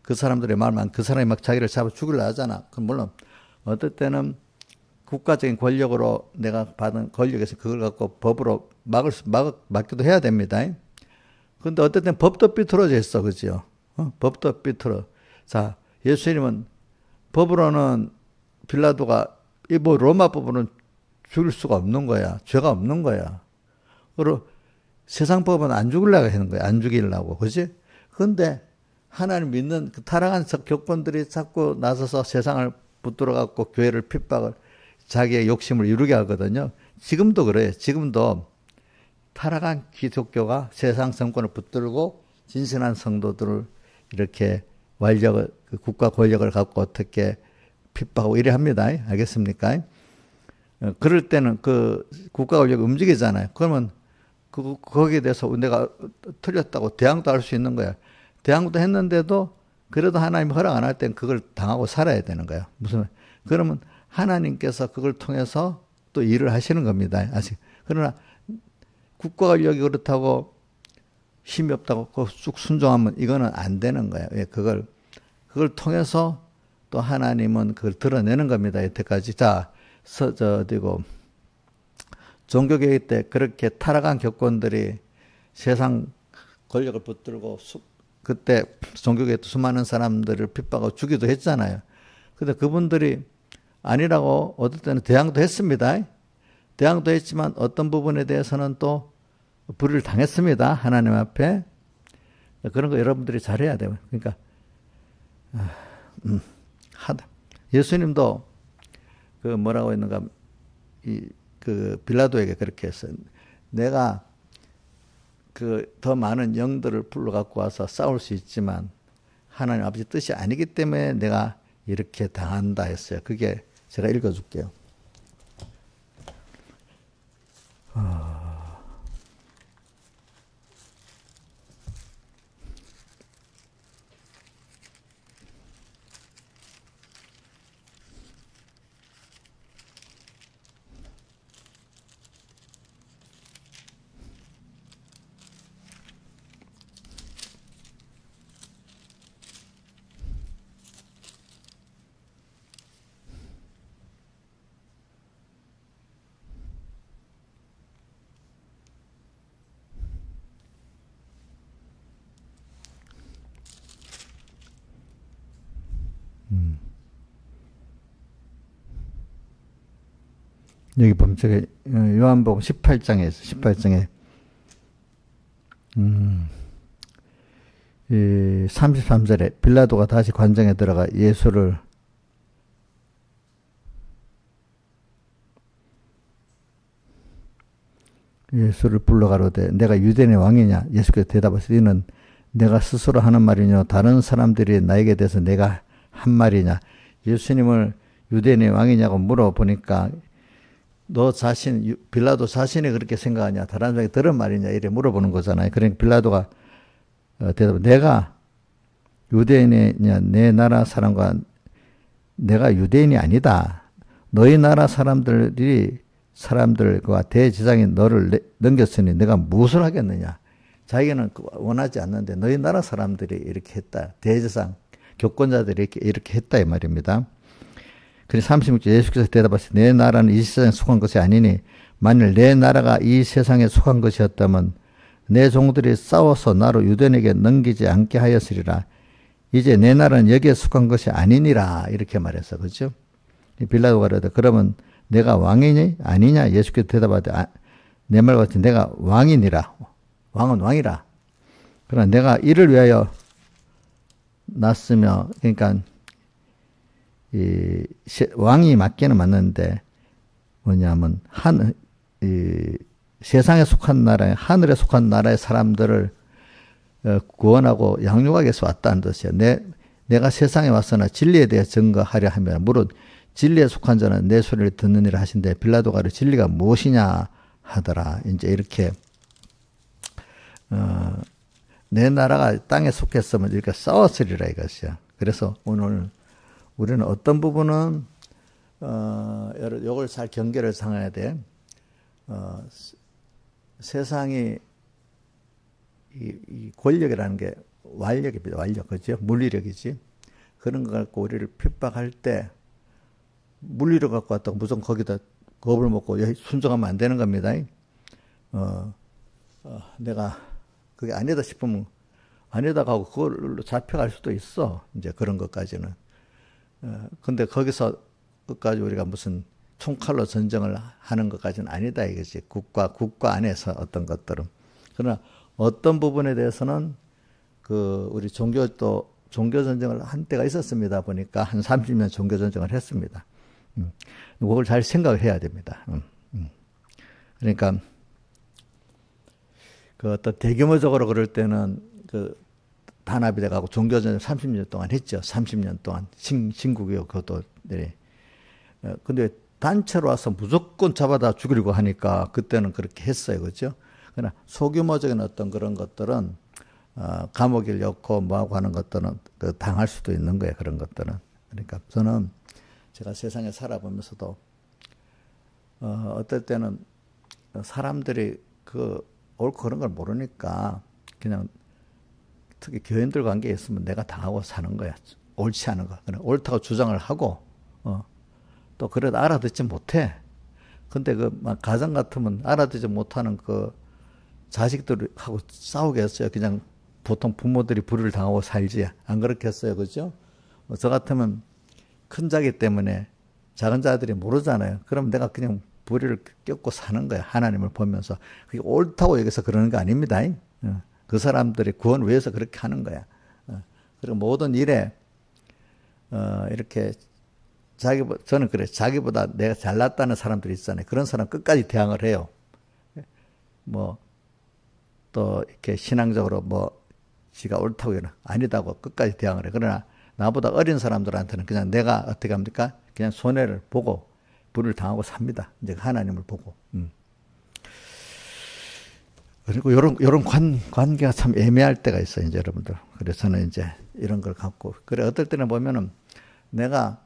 그 사람들의 말만, 그 사람이 막 자기를 잡아 죽이려 하잖아. 그럼 물론, 어떨 때는 국가적인 권력으로 내가 받은 권력에서 그걸 갖고 법으로 막기도 해야 됩니다. 근데 어떨 때는 법도 삐뚤어져 있어. 그죠? 법도 삐뚤어. 자, 예수님은 법으로는 빌라도가, 뭐 로마 법으로는 죽일 수가 없는 거야. 죄가 없는 거야. 그리고 세상 법은 안 죽이려고 하는 거야. 안 죽이려고. 그지? 근데 하나님 믿는 그 타락한 격본들이 자꾸 나서서 세상을 붙들어 갖고 교회를 핍박을 자기의 욕심을 이루게 하거든요. 지금도 그래요. 지금도 타락한 기독교가 세상 정권을 붙들고 진실한 성도들을 이렇게 완력을, 그 국가 권력을 갖고 어떻게 핍박하고 이래 합니다. 알겠습니까? 그럴 때는 그 국가 권력이 움직이잖아요. 그러면 거기에 대해서 내가 틀렸다고 대항도 할 수 있는 거야. 대항도 했는데도 그래도 하나님 허락 안 할 땐 그걸 당하고 살아야 되는 거야. 그러면 하나님께서 그걸 통해서 또 일을 하시는 겁니다. 아직. 그러나 국가 권력이 그렇다고 힘이 없다고 쑥 순종하면 이거는 안 되는 거예요. 왜? 그걸 통해서 또 하나님은 그걸 드러내는 겁니다. 여태까지. 자, 종교개혁 때 그렇게 타락한 격권들이 세상 권력을 붙들고 그때 종교개혁 때 수많은 사람들을 핍박하고 죽이도 했잖아요. 근데 그분들이 아니라고 어떨 때는 대항도 했습니다. 대항도 했지만 어떤 부분에 대해서는 또 불의를 당했습니다. 하나님 앞에. 그런 거 여러분들이 잘해야 돼요. 그러니까 예수님도 그 뭐라고 했는가, 그 빌라도에게 그렇게 했어요. 내가 그 더 많은 영들을 불러 갖고 와서 싸울 수 있지만 하나님 아버지 뜻이 아니기 때문에 내가 이렇게 당한다 했어요. 그게 제가 읽어줄게요. 여기 보면 제가 요한복음 18장에 33절에 빌라도가 다시 관정에 들어가 예수를 불러가로되 내가 유대인의 왕이냐? 예수께서 대답하시되 이는 내가 스스로 하는 말이냐 다른 사람들이 나에게 대해서 내가 한 말이냐? 예수님을 유대인의 왕이냐고 물어보니까 너 자신, 빌라도 자신이 그렇게 생각하냐? 다른 사람이 들은 말이냐? 이래 물어보는 거잖아요. 그러니까 빌라도가 대답을, 내가 유대인이냐? 내 나라 사람과 내가 유대인이 아니다. 너희 나라 사람들과 대제사장이 너를 넘겼으니 내가 무엇을 하겠느냐? 자기는 원하지 않는데 너희 나라 사람들이 이렇게 했다. 대제사장, 교권자들이 이렇게 했다 이 말입니다. 그래서 36절 예수께서 대답하시되 내 나라는 이 세상에 속한 것이 아니니 만일 내 나라가 이 세상에 속한 것이었다면 내 종들이 싸워서 나로 유대인에게 넘기지 않게 하였으리라. 이제 내 나라는 여기에 속한 것이 아니니라 이렇게 말했어. 그렇죠? 빌라도가 그러다 그러면 내가 왕이니 아니냐? 예수께서 대답하되 내 말 같이 내가 왕이니라. 왕은 왕이라. 그러나 내가 이를 위하여 났으며 그러니까 이 왕이 맞기는 맞는데 뭐냐면 세상에 속한 나라에 하늘에 속한 나라의 사람들을 구원하고 양육하기 위해서 왔다는 뜻이에요. 내가 세상에 왔으나 진리에 대해 증거하려 하면 물론 진리에 속한 자는 내 소리를 듣느니라 하신데 빌라도가 진리가 무엇이냐 하더라. 이제 이렇게 내 나라가 땅에 속했으면 이렇게 싸웠으리라 이것이야. 그래서 오늘 우리는 어떤 부분은 요걸 잘 경계를 상해야 돼. 세상이 이 권력이라는 게 완력입니다. 완력, 그죠? 물리력이지. 그런 거 갖고 우리를 핍박할 때 물리력 갖고 왔다고 무조건 거기다 겁을 먹고 순종하면 안 되는 겁니다. 내가 그게 아니다 싶으면 아니다 하고 그걸로 잡혀갈 수도 있어. 이제 그런 것까지는. 근데 거기서 끝까지 우리가 무슨 총칼로 전쟁을 하는 것까지는 아니다 이거지. 국가 안에서 어떤 것들은. 그러나 어떤 부분에 대해서는 우리 종교 전쟁을 한 때가 있었습니다. 보니까 한 30년 종교 전쟁을 했습니다. 그걸 잘 생각을 해야 됩니다. 그러니까 어떤 대규모적으로 그럴 때는 단합이 돼가고 종교전쟁 30년 동안 했죠. 30년 동안 신국이요 그것도. 네. 근데 단체로 와서 무조건 잡아다 죽이려고 하니까 그때는 그렇게 했어요, 그렇죠? 그러나 소규모적인 어떤 그런 것들은 감옥에 넣고 뭐하고 하는 것들은 당할 수도 있는 거예요, 그런 것들은. 그러니까 저는 제가 세상에 살아보면서도 어떨 때는 사람들이 옳고 그런 걸 모르니까 그냥 특히 교인들 관계에 있으면 내가 당하고 사는 거야. 옳지 않은 거. 그냥 옳다고 주장을 하고 또 그래도 알아듣지 못해. 근데 가정 같으면 알아듣지 못하는 자식들하고 싸우겠어요. 그냥 보통 부모들이 불의를 당하고 살지. 안 그렇겠어요. 그죠? 저 같으면 큰 자기 때문에 작은 자들이 모르잖아요. 그럼 내가 그냥 불의를 겪고 사는 거야. 하나님을 보면서. 그게 옳다고 여기서 그러는 거 아닙니다. 그 사람들이 구원 위해서 그렇게 하는 거야. 그리고 모든 일에 이렇게 저는 그래. 자기보다 내가 잘났다는 사람들이 있잖아요. 그런 사람 끝까지 대항을 해요. 또 이렇게 신앙적으로 지가 옳다고 아니다고 끝까지 대항을 해. 그러나 나보다 어린 사람들한테는 그냥 내가 어떻게 합니까? 그냥 손해를 보고 불을 당하고 삽니다. 이제 하나님을 보고. 그리고 요런 관계가 참 애매할 때가 있어요, 이제 여러분들. 그래서 저는 이제 이런 걸 갖고. 그래, 어떨 때는 보면은 내가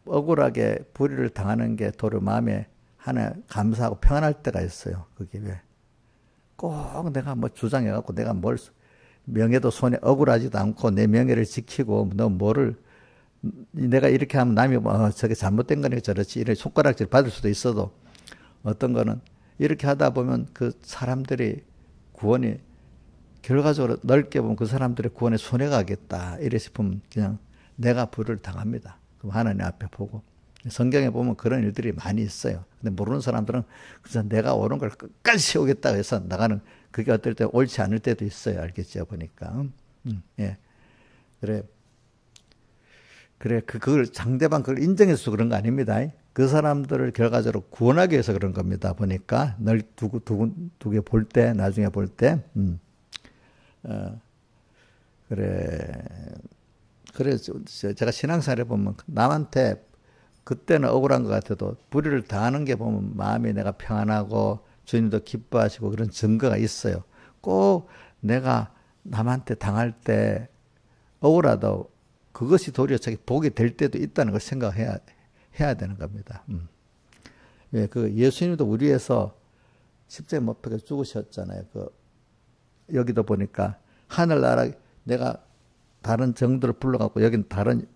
억울하게 불의를 당하는 게 도로 마음에 하나 감사하고 평안할 때가 있어요. 그게 왜? 꼭 내가 주장해갖고 내가 명예도 손에 억울하지도 않고 내 명예를 지키고 내가 이렇게 하면 남이 저게 잘못된 거니까 저렇지 이런 손가락질 받을 수도 있어도 어떤 거는 이렇게 하다 보면 그 사람들이 구원이 결과적으로 넓게 보면 그 사람들의 구원에 손해가 가겠다 이래 싶으면 그냥 내가 불을 당합니다. 그럼 하나님 앞에 보고 성경에 보면 그런 일들이 많이 있어요. 근데 모르는 사람들은 그래서 내가 옳은 걸 끝까지 세우겠다고 해서 나가는 그게 어떨 때 옳지 않을 때도 있어요. 알겠죠? 보니까. 예. 그래, 그걸 상대방 그걸 인정해서 그런 거 아닙니다. 그 사람들을 결과적으로 구원하기 위해서 그런 겁니다. 보니까 널 두게 볼 때, 나중에 볼 때, 그래, 제가 신앙생활에 보면 남한테 그때는 억울한 것 같아도 불의를 당하는 게 보면 마음이 내가 평안하고 주님도 기뻐하시고 그런 증거가 있어요. 꼭 내가 남한테 당할 때 억울하다고 그것이 도리어 자기 복이 될 때도 있다는 걸 생각해야 되는 겁니다. 예, 예수님도 우리 위해서 십자가에 못 박혀 죽으셨잖아요. 여기도 보니까 하늘나라 내가 다른 정들을 불러갖고 여기는 다른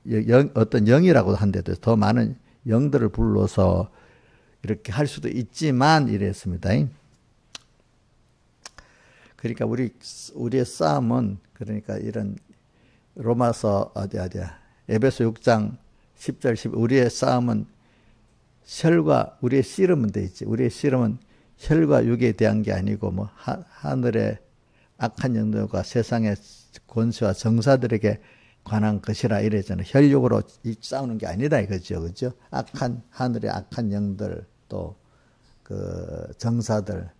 어떤 영이라고 한데도 더 많은 영들을 불러서 이렇게 할 수도 있지만 이랬습니다. 그러니까 우리의 싸움은 그러니까 이런 로마서 에베소 6장 10절 10 우리의 싸움은 혈과 우리의 씨름은 돼 있지. 우리의 씨름은 혈과 육에 대한 게 아니고 뭐 하늘의 악한 영들과 세상의 권세와 정사들에게 관한 것이라 이래잖아요. 혈육으로 싸우는 게 아니다 이거죠. 그죠? 하늘의 악한 영들 또 그 정사들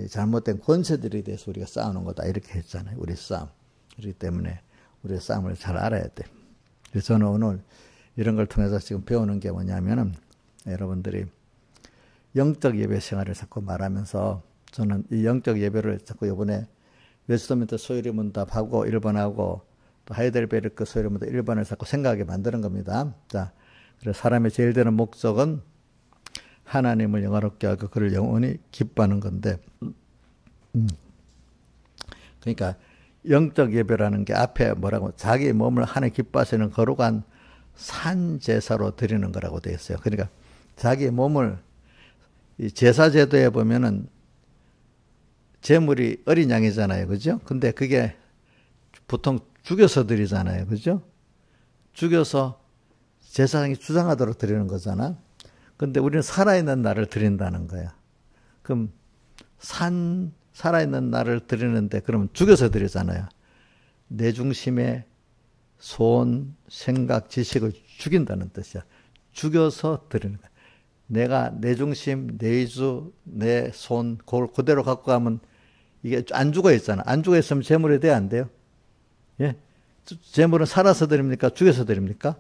잘못된 권세들에 대해서 우리가 싸우는 거다 이렇게 했잖아요. 우리 싸움. 그렇기 때문에 우리의 싸움을 잘 알아야 돼. 그래서 저는 오늘 이런 걸 통해서 지금 배우는 게 뭐냐면은 여러분들이 영적 예배 생활을 자꾸 말하면서 저는 이 영적 예배를 자꾸 이번에 웨스트민스터 소요리 문답하고 1번하고 또 하이델베르크 소요리 문답 1번을 자꾸 생각하게 만드는 겁니다. 자, 그래서 사람의 제일 되는 목적은 하나님을 영화롭게 하고 그를 영원히 기뻐하는 건데, 그러니까 영적 예배라는 게 앞에 뭐라고 자기 몸을 하나님 기뻐하시는 거룩한 산 제사로 드리는 거라고 되어 있어요. 그러니까 자기 몸을 이 제사 제도에 보면은 제물이 어린 양이잖아요, 그죠? 근데 그게 보통 죽여서 드리잖아요, 그죠? 죽여서 제사장이 주장하도록 드리는 거잖아. 근데 우리는 살아있는 나를 드린다는 거야. 그럼 살아있는 나를 드리는데 그러면 죽여서 드리잖아요. 내 중심의 손, 생각, 지식을 죽인다는 뜻이야. 죽여서 드리는 거야. 내가 내 중심, 내 이주, 내 손, 그걸 그대로 갖고 가면 이게 안 죽어 있잖아. 안 죽어 있으면 제물이 돼야 안 돼요? 예? 제물은 살아서 드립니까? 죽여서 드립니까?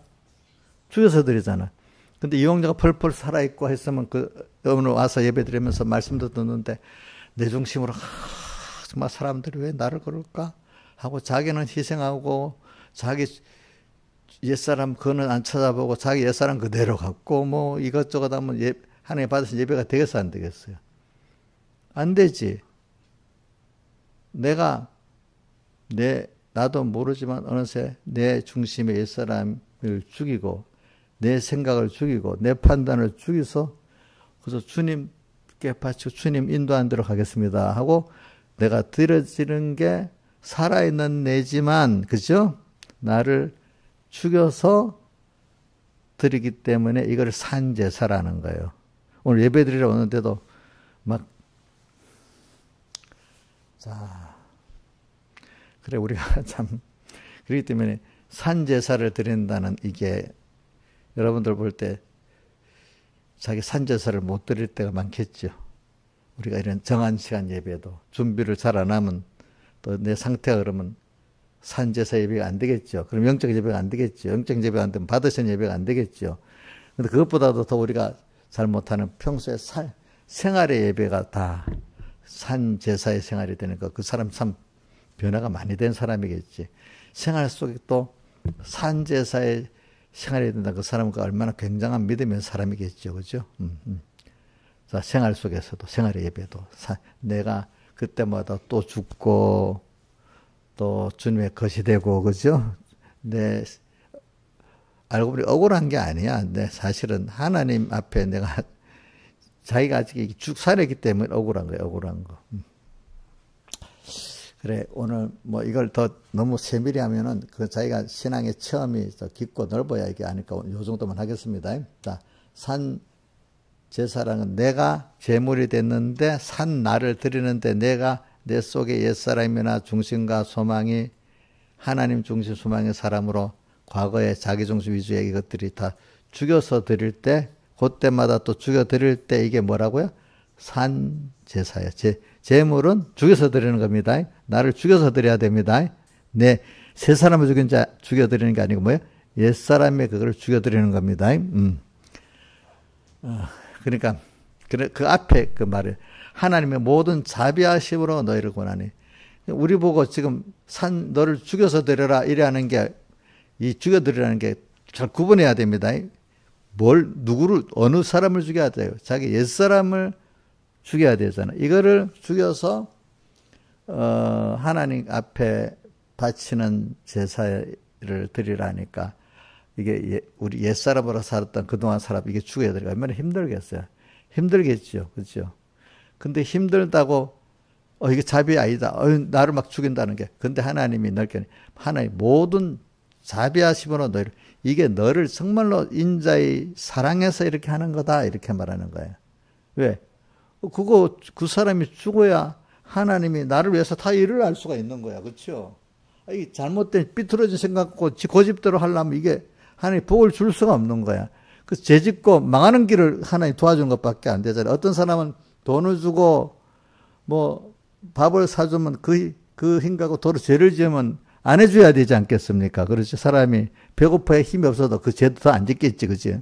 죽여서 드리잖아. 근데 이용자가 펄펄 살아있고 했으면 오늘 와서 예배 드리면서 말씀도 듣는데 내 중심으로 정말 사람들이 왜 나를 그럴까? 하고 자기는 희생하고 자기 옛사람 그거는 안 찾아보고 자기 옛사람 그대로 갖고 뭐 이것저것 하면 하나님 받으신 예배가 되겠어 안 되겠어요? 안 되지. 나도 모르지만 어느새 내 중심의 옛사람을 죽이고 내 생각을 죽이고 내 판단을 죽여서 그래서 주님께 바치고 주님 인도한 대로 가겠습니다 하고 내가 드려지는 게 살아있는 내지만 그죠? 나를 죽여서 드리기 때문에 이걸 산제사라는 거예요. 오늘 예배 드리러 오는데도 그래 우리가 참 그렇기 때문에 산제사를 드린다는 이게 여러분들 볼 때 자기 산제사를 못 드릴 때가 많겠죠. 우리가 이런 정한 시간 예배도 준비를 잘 안 하면 또 내 상태가 그러면 산제사 예배가 안 되겠죠. 그럼 영적 예배가 안 되겠죠. 영적 예배가 안 되면 받으신 예배가 안 되겠죠. 근데 그것보다도 더 우리가 잘 못하는 평소에 생활의 예배가 다 산제사의 생활이 되니까 그 사람 참 변화가 많이 된 사람이겠지. 생활 속에 또 산제사의 생활이 된다. 그 사람은 얼마나 굉장한 믿음의 사람이겠죠. 그죠? 자, 생활 속에서도, 생활의 예배도, 내가 그때마다 또 죽고, 또 주님의 것이 되고, 그죠? 알고 보니 억울한 게 아니야. 사실은 하나님 앞에 내가, 자기가 아직 쭉 살았기 때문에 억울한 거야, 억울한 거. 그래, 오늘 이걸 더 너무 세밀히 하면은 자기가 신앙의 체험이 더 깊고 넓어야 이게 아니까 요 정도만 하겠습니다. 자, 산 제사랑은 내가 제물이 됐는데 산 나를 드리는데 내가 내 속에 옛사람이나 중심과 소망이 하나님 중심 소망의 사람으로 과거의 자기 중심 위주의 이것들이 다 죽여서 드릴 때 그때마다 또 죽여 드릴 때 이게 뭐라고요? 산 제사예요. 제물은 죽여서 드리는 겁니다. 나를 죽여서 드려야 됩니다. 새 사람을 죽여 드리는 게 아니고 뭐예요? 옛 사람의 그걸 죽여 드리는 겁니다. 그러니까 그 앞에 그 말을 하나님의 모든 자비하심으로 너희를 권하니 우리 보고 지금 너를 죽여서 드려라 이래하는 게 이 죽여 드리라는 게 잘 구분해야 됩니다. 누구를 어느 사람을 죽여야 돼요? 자기 옛 사람을 죽여야 되잖아. 이거를 죽여서 하나님 앞에 바치는 제사를 드리라니까 이게 우리 옛사람으로 살았던 그동안 사람 이게 죽여야 되니까 얼마나 힘들겠어요. 힘들겠죠. 그렇죠? 근데 힘들다고 이게 자비 아니다. 나를 막 죽인다는 게. 근데 하나님이 넓게 하나님 모든 자비하심으로 너희를, 이게 너를 정말로 인자의 사랑해서 이렇게 하는 거다, 이렇게 말하는 거예요. 왜? 그 사람이 죽어야 하나님이 나를 위해서 다 일을 할 수가 있는 거야. 그렇죠? 이 잘못된 삐뚤어진 생각고 고집대로 하려면 이게 하나님 복을 줄 수가 없는 거야. 그 죄짓고 망하는 길을 하나님 도와주는 것밖에 안 되잖아요. 어떤 사람은 돈을 주고 뭐 밥을 사주면 그 힘가고 도로 죄를 지으면 안 해줘야 되지 않겠습니까? 그렇죠. 사람이 배고파에 힘이 없어도 그 죄도 더 안 짓겠지, 그치?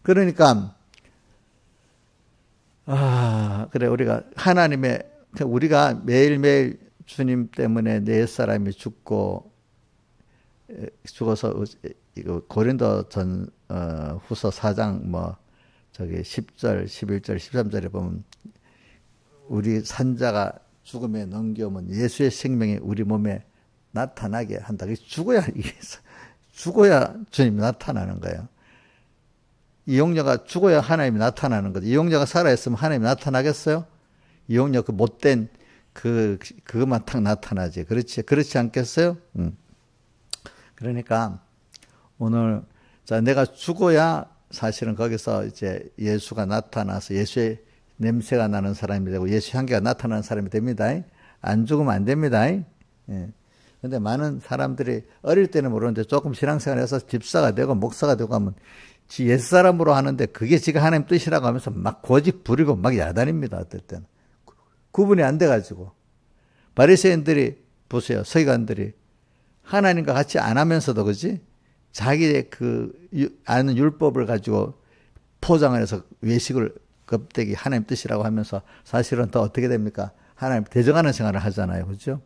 그러니까, 그래, 우리가 매일매일 주님 때문에 내 옛사람이 죽어서, 고린도 후서 4장 10절, 11절, 13절에 보면 우리 산자가 죽음에 넘겨오면 예수의 생명이 우리 몸에 나타나게 한다. 죽어야 주님이 나타나는 거예요. 이용녀가 죽어야 하나님이 나타나는 거죠. 이용녀가 살아있으면 하나님이 나타나겠어요? 이용녀 그 못된 그것만 탁 나타나지. 그렇지 않겠어요? 그러니까 오늘 내가 죽어야 사실은 거기서 이제 예수가 나타나서 예수의 냄새가 나는 사람이 되고 예수 향기가 나타나는 사람이 됩니다. 안 죽으면 안 됩니다. 예. 근데 많은 사람들이 어릴 때는 모르는데 조금 신앙생활해서 집사가 되고 목사가 되고 하면 지 옛사람으로 하는데 그게 지가 하나님 뜻이라고 하면서 막 고집 부리고 막 야단입니다. 어떨 때는. 구분이 안 돼가지고. 바리새인들이 보세요. 서기관들이 하나님과 같이 안 하면서도 그지? 자기의 아는 율법을 가지고 포장을 해서 외식을 껍데기 하나님 뜻이라고 하면서 사실은 더 어떻게 됩니까? 하나님 대적하는 생활을 하잖아요. 그렇죠?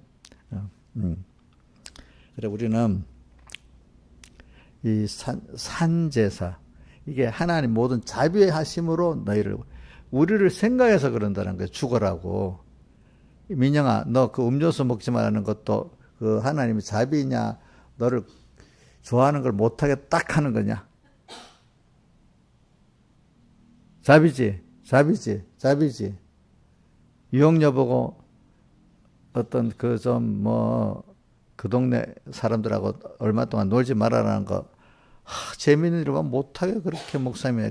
그래 우리는 이 산제사 이게 하나님 모든 자비하심으로 우리를 생각해서 그런다는 거예요. 죽어라고. 민영아, 너 그 음료수 먹지 말라는 것도 그 하나님이 자비냐, 너를 좋아하는 걸 못하게 딱 하는 거냐? 자비지. 유혹녀 보고 어떤 그 동네 사람들하고 얼마 동안 놀지 말아라는 거, 재미있는 일을 못하게 그렇게 목사님이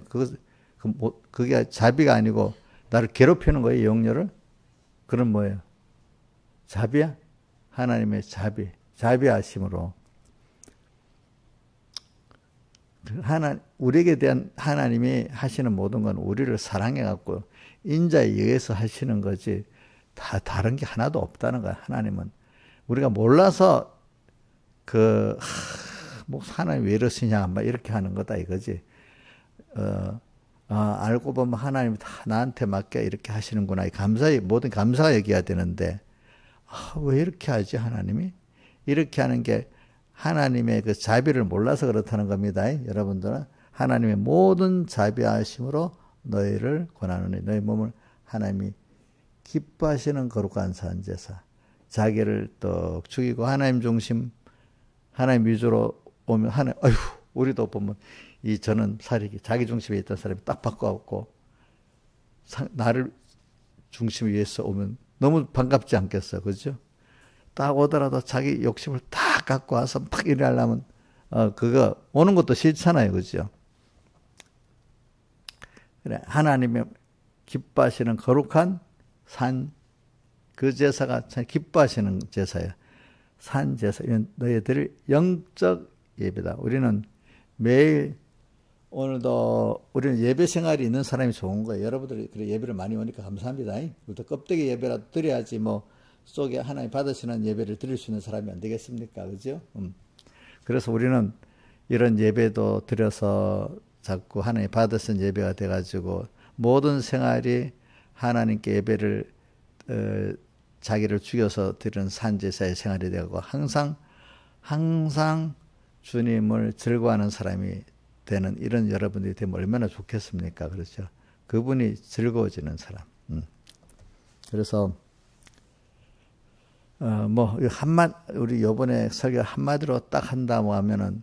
그게 자비가 아니고 나를 괴롭히는 거예요, 유혹녀를. 그럼 뭐예요? 자비야? 하나님의 자비하심으로. 우리에게 대한 하나님이 하시는 모든 건 우리를 사랑해갖고 인자에 의해서 하시는 거지 다 다른 게 하나도 없다는 거야. 하나님은 우리가 몰라서 하나님 왜 이러시냐 막 이렇게 하는 거다 이거지. 알고 보면 하나님이 다 나한테 맡겨 이렇게 하시는구나. 모든 감사가 여겨야 되는데 왜 이렇게 하지 하나님이? 이렇게 하는 게 하나님의 그 자비를 몰라서 그렇다는 겁니다. 여러분들은 하나님의 모든 자비하심으로 너희를 권하노니 너희 몸을 하나님이 기뻐하시는 거룩한 산제사. 자기를 떡 죽이고 하나님 중심, 하나님 위주로 오면 우리도 보면 저는 자기 중심에 있던 사람이 딱 바꿔갖고 나를 중심 위해서 오면 너무 반갑지 않겠어, 그죠? 딱 오더라도 자기 욕심을 딱 갖고 와서 막 일하려면 그거 오는 것도 싫잖아요, 그죠? 그래 하나님의 기뻐하시는 거룩한 산, 그 제사가 참 기뻐하시는 제사예요. 산 제사, 이건 너희들의 영적 예배다. 우리는 매일 오늘도 우리는 예배 생활이 있는 사람이 좋은 거예요. 여러분들이 그래 예배를 많이 오니까 감사합니다. 우리도 껍데기 예배라도 드려야지 속에 하나님 받으시는 예배를 드릴 수 있는 사람이 안 되겠습니까? 그죠? 그래서 우리는 이런 예배도 드려서 자꾸 하나님 받으신 예배가 돼가지고 모든 생활이 하나님께 예배를 자기를 죽여서 드리는 산제사의 생활이 되고 항상 주님을 즐거워하는 사람이 되는 이런 여러분들이 되면 얼마나 좋겠습니까? 그렇죠? 그분이 즐거워지는 사람. 그래서 우리 요번에 설교 한마디로 딱 한다고 하면은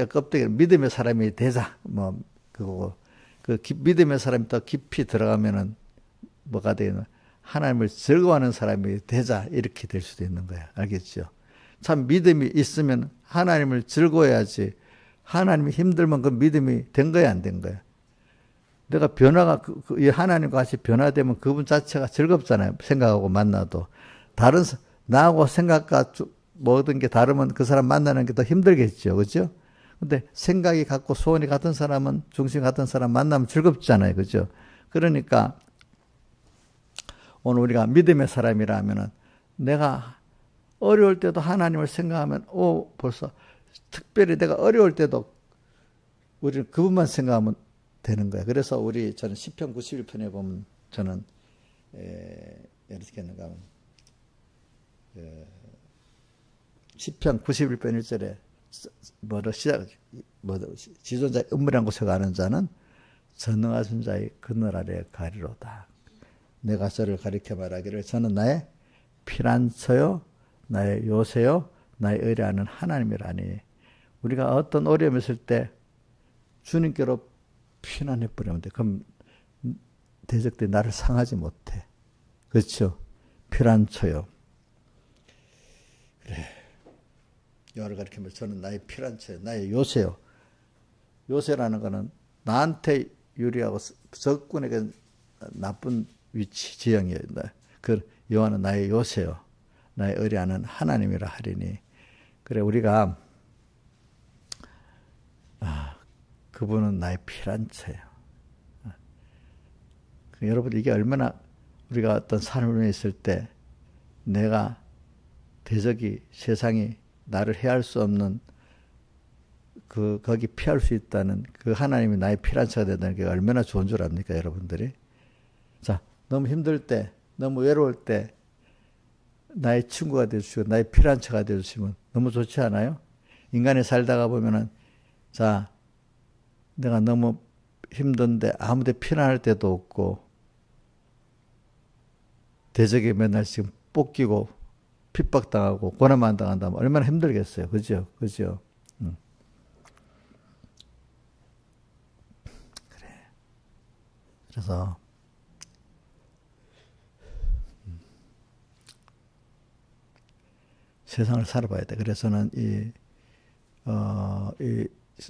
껍데기 믿음의 사람이 되자 그거고 믿음의 사람이 더 깊이 들어가면은 뭐가 되나 하나님을 즐거워하는 사람이 되자 이렇게 될 수도 있는 거야. 알겠죠? 참 믿음이 있으면 하나님을 즐거워해야지. 하나님이 힘들면 그 믿음이 된 거야 안 된 거야? 내가 변화가 이 하나님과 같이 변화되면 그분 자체가 즐겁잖아요. 생각하고 만나도. 다른 나하고 생각과 모든 게 다르면 그 사람 만나는 게 더 힘들겠죠. 그죠? 근데 생각이 같고 소원이 같은 사람은 중심이 같은 사람 만나면 즐겁잖아요. 그죠? 그러니까 오늘 우리가 믿음의 사람이라면은 내가 어려울 때도 하나님을 생각하면 벌써 특별히 내가 어려울 때도 우리는 그분만 생각하면 되는 거야. 그래서 저는 시편 91편에 보면 저는 이렇게 했는가 하면 시편 91편 1절에 지존자의 은밀한 곳에 가는 자는 전능하신 자의 그늘 아래에 가리로다. 내가 저를 가리켜 말하기를 저는 나의 피난처요 나의 요새요 나의 의뢰하는 하나님이라니. 우리가 어떤 어려움이 있을 때 주님께로 피난해 버리면 돼. 그럼 대적들이 나를 상하지 못해. 그렇죠? 피난처요. 그래. 여호와를 가리키면 저는 나의 피난처요 나의 요새요. 요새라는 거는 나한테 유리하고 적군에게 나쁜 위치 지형이에요. 그 여호와는 나의 요새요 나의 의뢰하는 하나님이라 하리니. 그래 우리가 그분은 나의 피난처예요. 여러분 이게 얼마나 우리가 어떤 삶을 있을 때 내가 대적이 세상이 나를 해할 수 없는 거기 피할 수 있다는 그 하나님이 나의 피난처가 된다는 게 얼마나 좋은 줄 압니까 여러분들이? 자, 너무 힘들 때 너무 외로울 때 나의 친구가 되어주시고 나의 피난처가 되어주시면 너무 좋지 않아요? 인간이 살다가 보면은 자 내가 너무 힘든데 아무데 피난할 데도 없고 대적에 맨날 지금 쫓기고 핍박당하고 고난만 당한다면 얼마나 힘들겠어요. 그죠? 그죠? 그래. 그래서 세상을 살아봐야 돼. 그래서는 이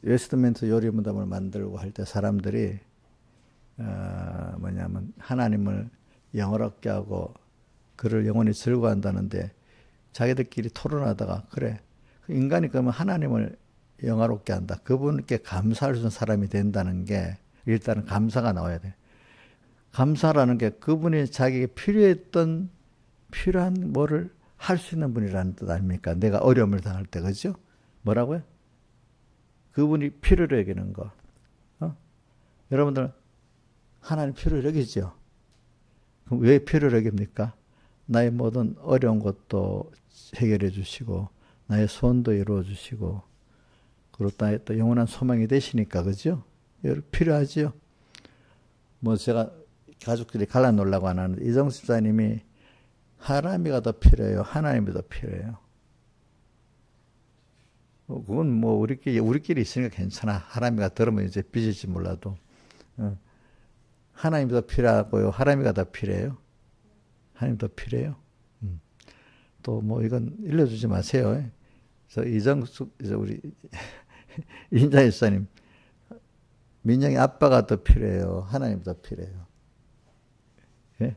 웨스트민스터 요리 문답을 만들고 할 때 사람들이 뭐냐면 하나님을 영원하게 하고 그를 영원히 즐거워한다는데 자기들끼리 토론하다가 그래 인간이 그러면 하나님을 영화롭게 한다. 그분께 감사할 수 있는 사람이 된다는 게 일단은 감사가 나와야 돼. 감사라는 게 그분이 자기에게 필요한 뭐를 할 수 있는 분이라는 뜻 아닙니까? 내가 어려움을 당할 때 그죠? 뭐라고요? 그분이 필요로 여기는 거. 여러분들 하나님 필요로 여기죠? 그럼 왜 필요로 여깁니까? 나의 모든 어려운 것도 해결해 주시고 나의 소원도 이루어 주시고 그리고 나의 또 영원한 소망이 되시니까 그죠? 필요하지요. 뭐 제가 가족들이 갈라놓으려고 안 하는데 이정수 집사님이 하나님이가 더 필요해요. 하나님이 더 필요해요. 그건 뭐 우리끼리 있으니까 괜찮아. 하나님이가 들으면 이제 삐질지 몰라도 하나님이 더 필요하고요. 하나님이가 더 필요해요. 하나님 더 필요해요. 또 뭐 이건 일러주지 마세요. 이정숙 우리 인자 일사님 민영이 아빠가 더 필요해요. 하나님 더 필요해요. 예?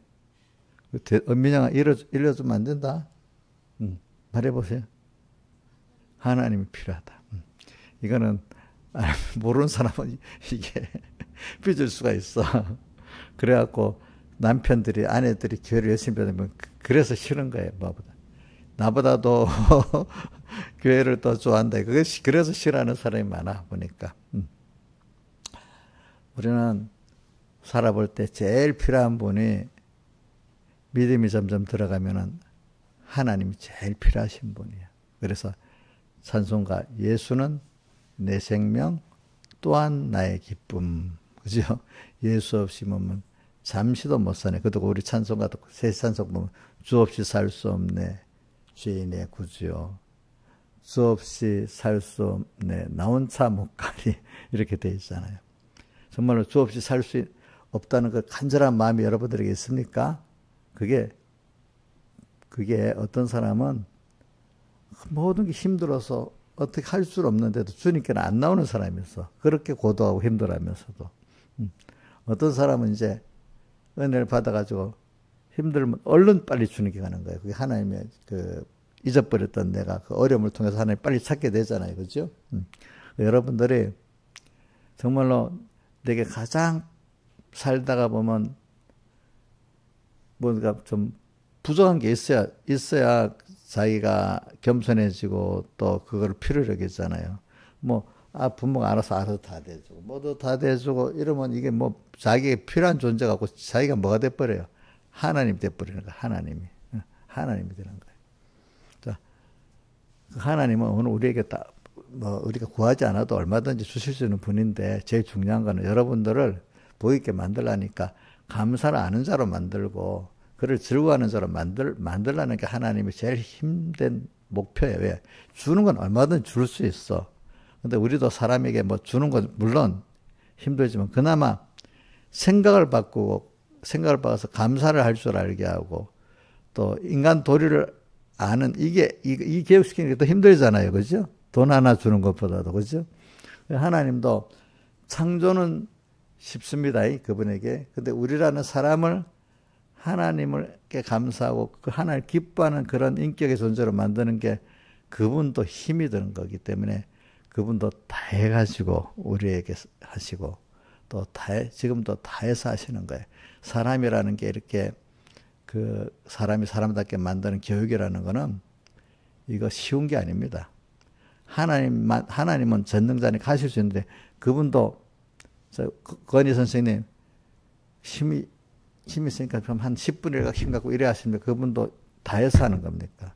민영아 일러주면 안 된다. 말해보세요. 하나님이 필요하다. 이거는 모르는 사람은 이게 삐질 수가 있어. 그래갖고 남편들이 아내들이 교회를 열심히 다니면 그래서 싫은 거예요. 나보다도 교회를 더 좋아한다. 그래서 싫어하는 사람이 많아 보니까. 우리는 살아볼 때 제일 필요한 분이 믿음이 점점 들어가면은 하나님이 제일 필요하신 분이에요. 그래서 찬송가 예수는 내 생명 또한 나의 기쁨. 그죠? 예수 없이 보면 잠시도 못 사네. 그것도 우리 찬송가도 새 찬송 보면 주 없이 살 수 없네. 죄인의 구주요. 주 없이 살 수 없네. 나 혼자 못 가리. 이렇게 돼 있잖아요. 정말로 주 없이 살 수 없다는 그 간절한 마음이 여러분들에게 있습니까? 그게 어떤 사람은 모든 게 힘들어서 어떻게 할 수 없는데도 주님께는 안 나오는 사람이 있어. 그렇게 고도하고 힘들어하면서도. 어떤 사람은 이제 은혜를 받아가지고 힘들면 얼른 빨리 주님께 가는 거예요. 그게 하나님의 잊어버렸던 내가 그 어려움을 통해서 하나님 빨리 찾게 되잖아요. 그죠? 여러분들이 정말로 내게 가장 살다가 보면 뭔가 좀 부족한 게 있어야 자기가 겸손해지고 또 그걸 필요로 여기잖아요. 부모가 알아서 다 대주고, 뭐도 다 대주고 이러면 이게 자기에게 필요한 존재 갖고 자기가 뭐가 돼버려요? 하나님 돼버리는 거야, 하나님이 되는 거예요. 자, 그 하나님은 오늘 우리에게 우리가 구하지 않아도 얼마든지 주실 수 있는 분인데, 제일 중요한 거는 여러분들을 복 있게 만들라니까 감사를 아는 자로 만들고, 그를 즐거워하는 자로 만들라는 게 하나님의 제일 힘든 목표예요. 왜? 주는 건 얼마든지 줄 수 있어. 근데 우리도 사람에게 주는 건 물론 힘들지만, 그나마 생각을 바꿔서 감사를 할 줄 알게 하고, 또 인간 도리를 아는, 이 교육시키는 게 더 힘들잖아요. 그죠? 돈 하나 주는 것보다도. 그죠? 하나님도 창조는 쉽습니다. 그분에게. 근데 우리라는 사람을 하나님께 감사하고 그 하나님을 기뻐하는 그런 인격의 존재로 만드는 게 그분도 힘이 드는 거기 때문에 그분도 다 해가지고 우리에게 하시고, 또 지금도 다 해서 하시는 거예요. 사람이라는 게 이렇게 사람이 사람답게 만드는 교육이라는 거는 이거 쉬운 게 아닙니다. 하나님은 전능자니까 하실 수 있는데, 그분도 건희 선생님 힘이 있으니까 좀 한 10분이라도 힘 갖고 이래 하시는데 그분도 다 해서 하는 겁니까?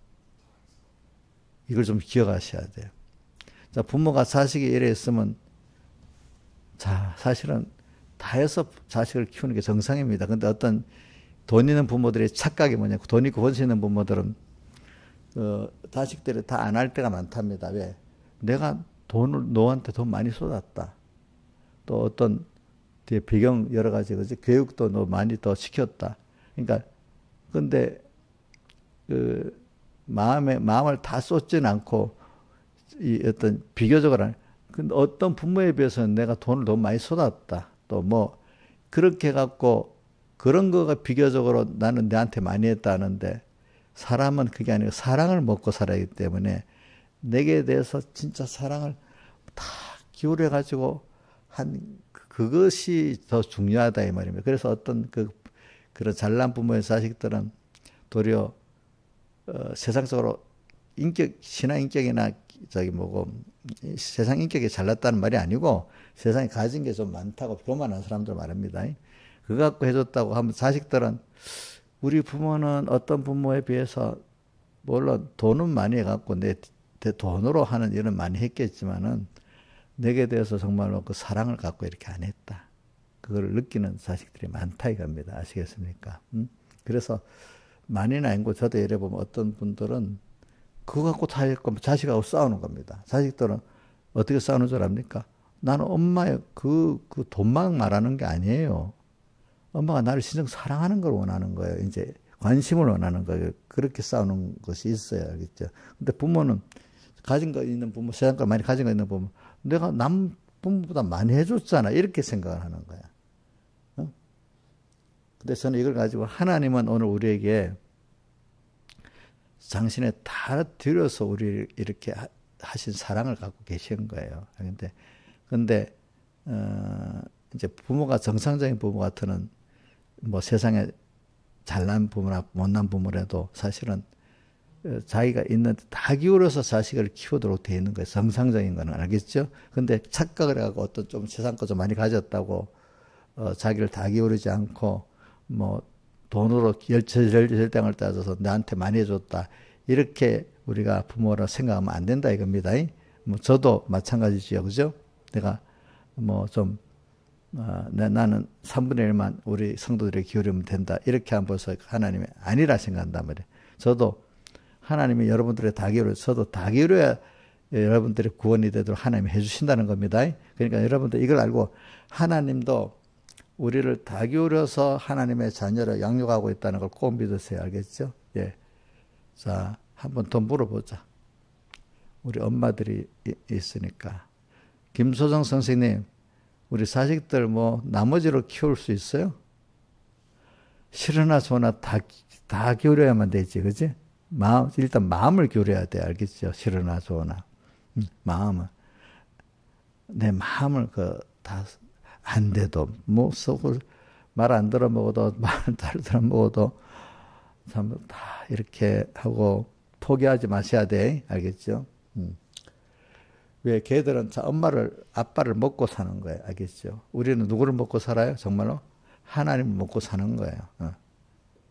이걸 좀 기억하셔야 돼요. 자, 부모가 자식이 이래 있으면, 사실은 다 해서 자식을 키우는 게 정상입니다. 근데 어떤 돈 있는 부모들의 착각이 뭐냐, 돈 있고 권세 있는 부모들은 자식들이 다 안 할 때가 많답니다. 왜? 내가 너한테 돈 많이 쏟았다. 또 어떤 뒤에 배경 여러 가지, 그지? 교육도 너 많이 더 시켰다. 그러니까, 근데, 마음을 다 쏟지는 않고, 어떤 비교적으로, 근데 어떤 부모에 비해서는 내가 돈을 너무 많이 쏟았다. 또 그렇게 해갖고, 그런 거가 비교적으로 나는 내한테 많이 했다는데, 사람은 그게 아니고 사랑을 먹고 살아야 하기 때문에, 내게 대해서 진짜 사랑을 다 기울여가지고, 그것이 더 중요하다 이 말입니다. 그래서 어떤 그런 잘난 부모의 자식들은 도리어 세상적으로 신앙 인격이나 세상 인격이 잘났다는 말이 아니고 세상에 가진 게 좀 많다고 교만한 사람들 말입니다. 그거 갖고 해줬다고 하면 자식들은, 우리 부모는 어떤 부모에 비해서 물론 돈은 많이 해갖고 내 돈으로 하는 일은 많이 했겠지만은 내게 대해서 정말로 그 사랑을 갖고 이렇게 안 했다. 그걸 느끼는 자식들이 많다 이겁니다. 아시겠습니까? 그래서 많이는 아니고 저도 예를 보면 어떤 분들은 그거 갖고 다 했고 자식하고 싸우는 겁니다. 자식들은 어떻게 싸우는 줄 압니까? 나는 엄마의 그 돈만 말하는 게 아니에요. 엄마가 나를 진정 사랑하는 걸 원하는 거예요. 이제 관심을 원하는 거예요. 그렇게 싸우는 것이 있어요. 알겠죠? 근데 부모는 가진 거 있는 부모, 세상 걸 많이 가진 거 있는 부모, 내가 남 부모보다 많이 해줬잖아. 이렇게 생각을 하는 거야. 근데 저는 이걸 가지고 하나님은 오늘 우리에게 당신의 다 들여서 우리를 이렇게 하신 사랑을 갖고 계신 거예요. 근데 이제 부모가 정상적인 부모 같으면 세상에 잘난 부모나 못난 부모라도 사실은 자기가 있는데 다 기울여서 자식을 키우도록 되어 있는 거예요. 정상적인 거는 알겠죠? 근데 착각을 해갖고 어떤 좀 세상 거 좀 많이 가졌다고 자기를 다 기울이지 않고 돈으로 열등을 따져서 나한테 많이 해줬다. 이렇게 우리가 부모라 생각하면 안 된다 이겁니다. 저도 마찬가지죠. 그죠? 내가 나는 3분의 1만 우리 성도들에게 기울이면 된다. 이렇게 하면 벌써 하나님이 아니라 생각한단 말이에요. 저도 하나님이 여러분들의 다 기울여, 저도 다 기울여야 여러분들의 구원이 되도록 하나님이 해주신다는 겁니다. 그러니까 여러분들 이걸 알고 하나님도 우리를 다 기울여서 하나님의 자녀를 양육하고 있다는 걸 꼭 믿으세요. 알겠죠? 예. 자, 한번 더 물어보자. 우리 엄마들이 있으니까. 김소정 선생님, 우리 자식들 뭐 나머지로 키울 수 있어요? 싫으나 좋으나 다 기울여야만 되지, 그지? 일단 마음을 기울여야 돼, 알겠죠? 싫으나 좋으나. 마음은. 내 마음을 다 안 돼도, 뭐, 속을 말 안 들어 먹어도, 말 잘 들어 먹어도, 참, 다 이렇게 하고 포기하지 마셔야 돼. 알겠죠? 왜 걔들은 아빠를 먹고 사는 거예요. 알겠죠? 우리는 누구를 먹고 살아요? 정말로? 하나님을 먹고 사는 거예요.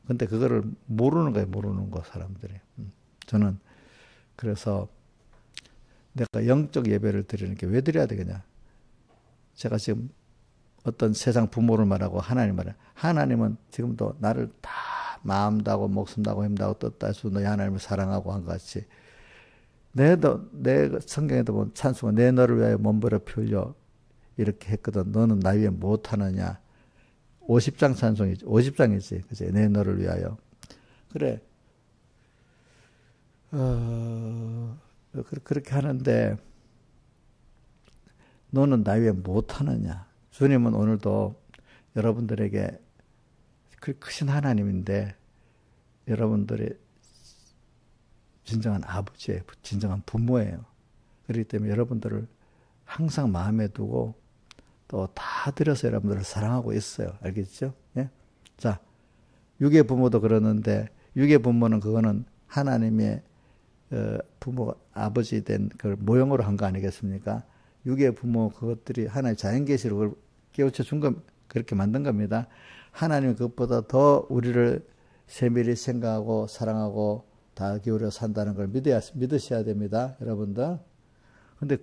근데 그거를 모르는 거예요. 모르는 거, 사람들이. 저는 그래서 내가 영적 예배를 드리는 게 왜 드려야 되겠냐? 제가 지금 어떤 세상 부모를 말하고 하나님 말해요. 하나님은 지금도 나를 다 마음 다하고 목숨 다하고 힘 다하고 떴다 해서 너희 하나님을 사랑하고 한 것 같이 내 성경에도 보면 찬송은 내 너를 위하여 몸버려 피울려 이렇게 했거든. 너는 나 위에 못하느냐. 50장 찬송이지. 50장이지. 그치? 내 너를 위하여. 그래. 그렇게 하는데 너는 나 위에 못하느냐. 주님은 오늘도 여러분들에게 크신 하나님인데 여러분들이 진정한 아버지예요. 진정한 부모예요. 그렇기 때문에 여러분들을 항상 마음에 두고 또 다 들여서 여러분들을 사랑하고 있어요. 알겠죠? 예? 자, 육의 부모도 그러는데 육의 부모는 그거는 하나님의 부모가 아버지 된 그 모형으로 한 거 아니겠습니까? 육의 부모 그것들이 하나의 자연계시로 그걸 깨우쳐 준 것, 그렇게 만든 겁니다. 하나님은 그것보다 더 우리를 세밀히 생각하고 사랑하고 다 기울여 산다는 걸 믿으셔야 됩니다. 여러분들. 근데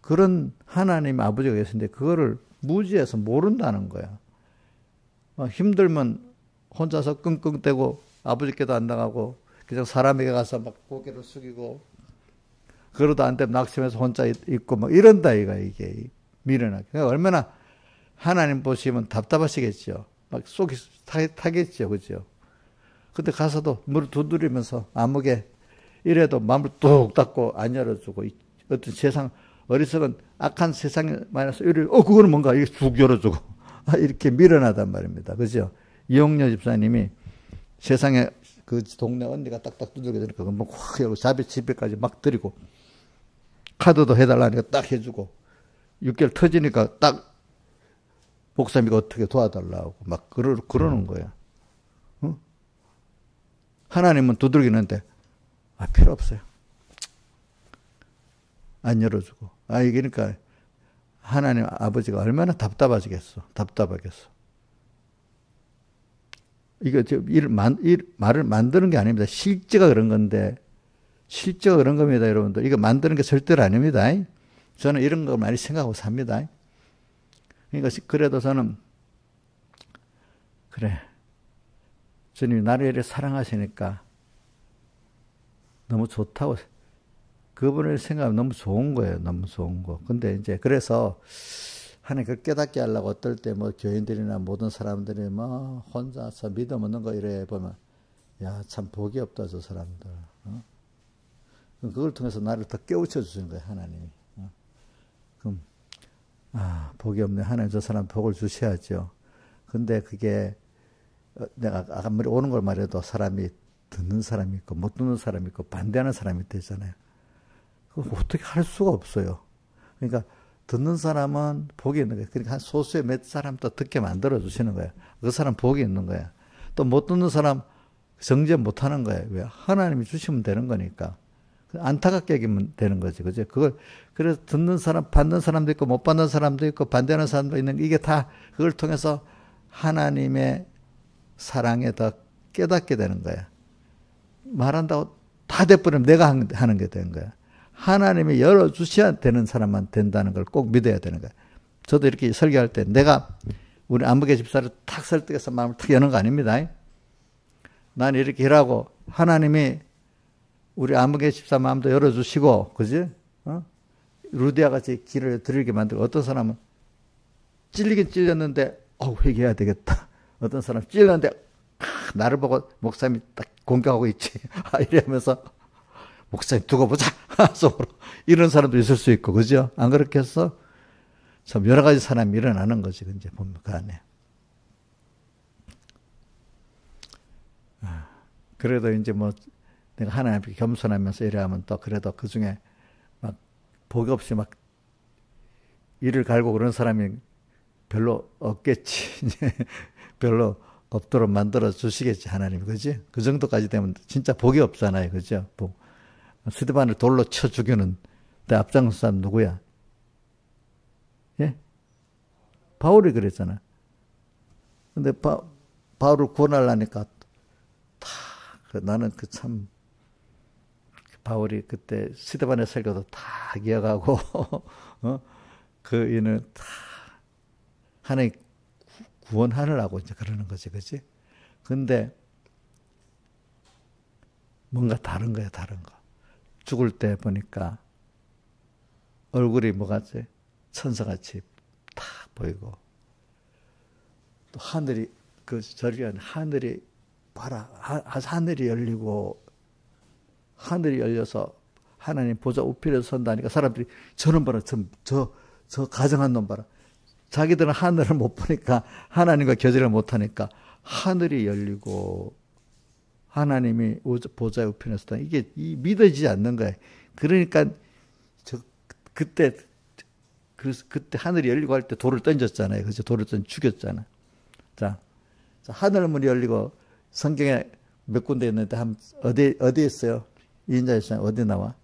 그런 하나님 아버지가 계신데 그거를 무지해서 모른다는 거야. 힘들면 혼자서 끙끙대고 아버지께도 안 나가고 그냥 사람에게 가서 막 고개를 숙이고 그러다 안 되면 낙심해서 혼자 있고 막 이런다 이게 미련하게. 그러니까 얼마나 하나님 보시면 답답하시겠죠. 막 속이 타겠죠. 그죠? 근데 가서도 물을 두드리면서 아무게 이래도 마음을 뚝 닫고 안 열어주고 어떤 세상 어리석은 악한 세상에 만나서 그거는 뭔가 이게 쑥 열어주고 이렇게 미련하단 말입니다. 그죠? 이용녀 집사님이 세상에 그 동네 언니가 딱딱 두들겨 주니까 뭐 확 열고 집에까지 막 드리고 카드도 해달라니까 딱 해주고 6개월 터지니까 딱 목사님이 어떻게 도와달라고 막 그러는 거야. 응? 하나님은 두들기는데 필요 없어요. 안 열어주고. 그러니까 하나님 아버지가 얼마나 답답하겠어. 이거 말을 만드는 게 아닙니다. 실제가 그런 건데 실제가 그런 겁니다, 여러분들. 이거 만드는 게 절대로 아닙니다. 저는 이런 거 많이 생각하고 삽니다. 그러니까 그래도 저는 그래. 주님이 나를 이렇게 사랑하시니까 너무 좋다고 그분을 생각하면 너무 좋은 거예요. 너무 좋은 거. 근데 이제 그래서 하나님 그걸 깨닫게 하려고 어떨 때 뭐 교인들이나 모든 사람들이 뭐 혼자서 믿음 없는 거 이래 보면 야, 참 복이 없다 저 사람들. 그걸 통해서 나를 더 깨우쳐 주시는 거예요. 하나님이. 그럼 복이 없네. 하나님 저 사람 복을 주셔야죠. 근데 그게 내가 아무리 오는 걸 말해도 사람이 듣는 사람이 있고 못 듣는 사람이 있고 반대하는 사람이 되잖아요. 그거 어떻게 할 수가 없어요. 그러니까 듣는 사람은 복이 있는 거예요. 그러니까 한 소수의 몇 사람 또 듣게 만들어 주시는 거예요. 그 사람 복이 있는 거예요. 또 못 듣는 사람 정죄 못 하는 거예요. 왜? 하나님이 주시면 되는 거니까. 안타깝게 여기면 되는 거지. 그죠? 그래서 듣는 사람, 받는 사람도 있고, 못 받는 사람도 있고, 반대하는 사람도 있는, 이게 다 그걸 통해서 하나님의 사랑에 더 깨닫게 되는 거야. 말한다고 다 돼버리면 내가 하는 게 되는 거야. 하나님이 열어주셔야 되는 사람만 된다는 걸 꼭 믿어야 되는 거야. 저도 이렇게 설교할 때 내가 우리 안목의 집사를 탁 설득해서 마음을 탁 여는 거 아닙니다. 난 이렇게 일하고 하나님이 우리 안목의 집사 마음도 열어주시고, 그지? 루디아 같이 길을 들이게 만들고, 어떤 사람은 찔리긴 찔렸는데 회개해야 되겠다. 어떤 사람 찔렀는데 나를 보고 목사님이 딱 공격하고 있지. 이러면서 목사님 두고 보자. 속으로 이런 사람도 있을 수 있고, 그죠? 안 그렇게 해서 참 여러 가지 사람이 일어나는 거지. 이제 보면 그 안에. 그래도 이제 뭐 내가 하나님 앞에 겸손하면서 이래하면 또 그래도 그 중에 막 복이 없이 막 이를 갈고 그런 사람이 별로 없겠지. 별로 없도록 만들어 주시겠지, 하나님. 그지? 그 정도까지 되면 진짜 복이 없잖아요. 그죠? 스데반을 돌로 쳐 죽이는 때 앞장선 사람 누구야? 예? 바울이 그랬잖아. 근데 바울을 구원하려니까 나는 참 바울이 그때 스데반의 설교도 다 기억하고 그 이는 다 하나님 구원하느라고 이제 그러는 거지, 그지? 근데 뭔가 다른 거야, 다른 거. 죽을 때 보니까 얼굴이 뭐같지? 천사같이 탁 보이고, 또 하늘이, 저리가 하늘이 봐라, 하늘이 열리고, 하늘이 열려서 하나님 보좌 우편에 선다니까 사람들이 저놈 봐라, 저 가정한 놈 봐라. 자기들은 하늘을 못 보니까, 하나님과 교제를 못 하니까 하늘이 열리고 하나님이 보좌 우편에 선다. 이게 믿어지지 않는 거예요. 그러니까 그때 하늘이 열리고 할 때 돌을 던졌잖아요. 그죠? 돌을 던져 죽였잖아. 자, 하늘 문이 열리고 성경에 몇 군데 있는데 어디 있어요? 이인자에서 어디 나와?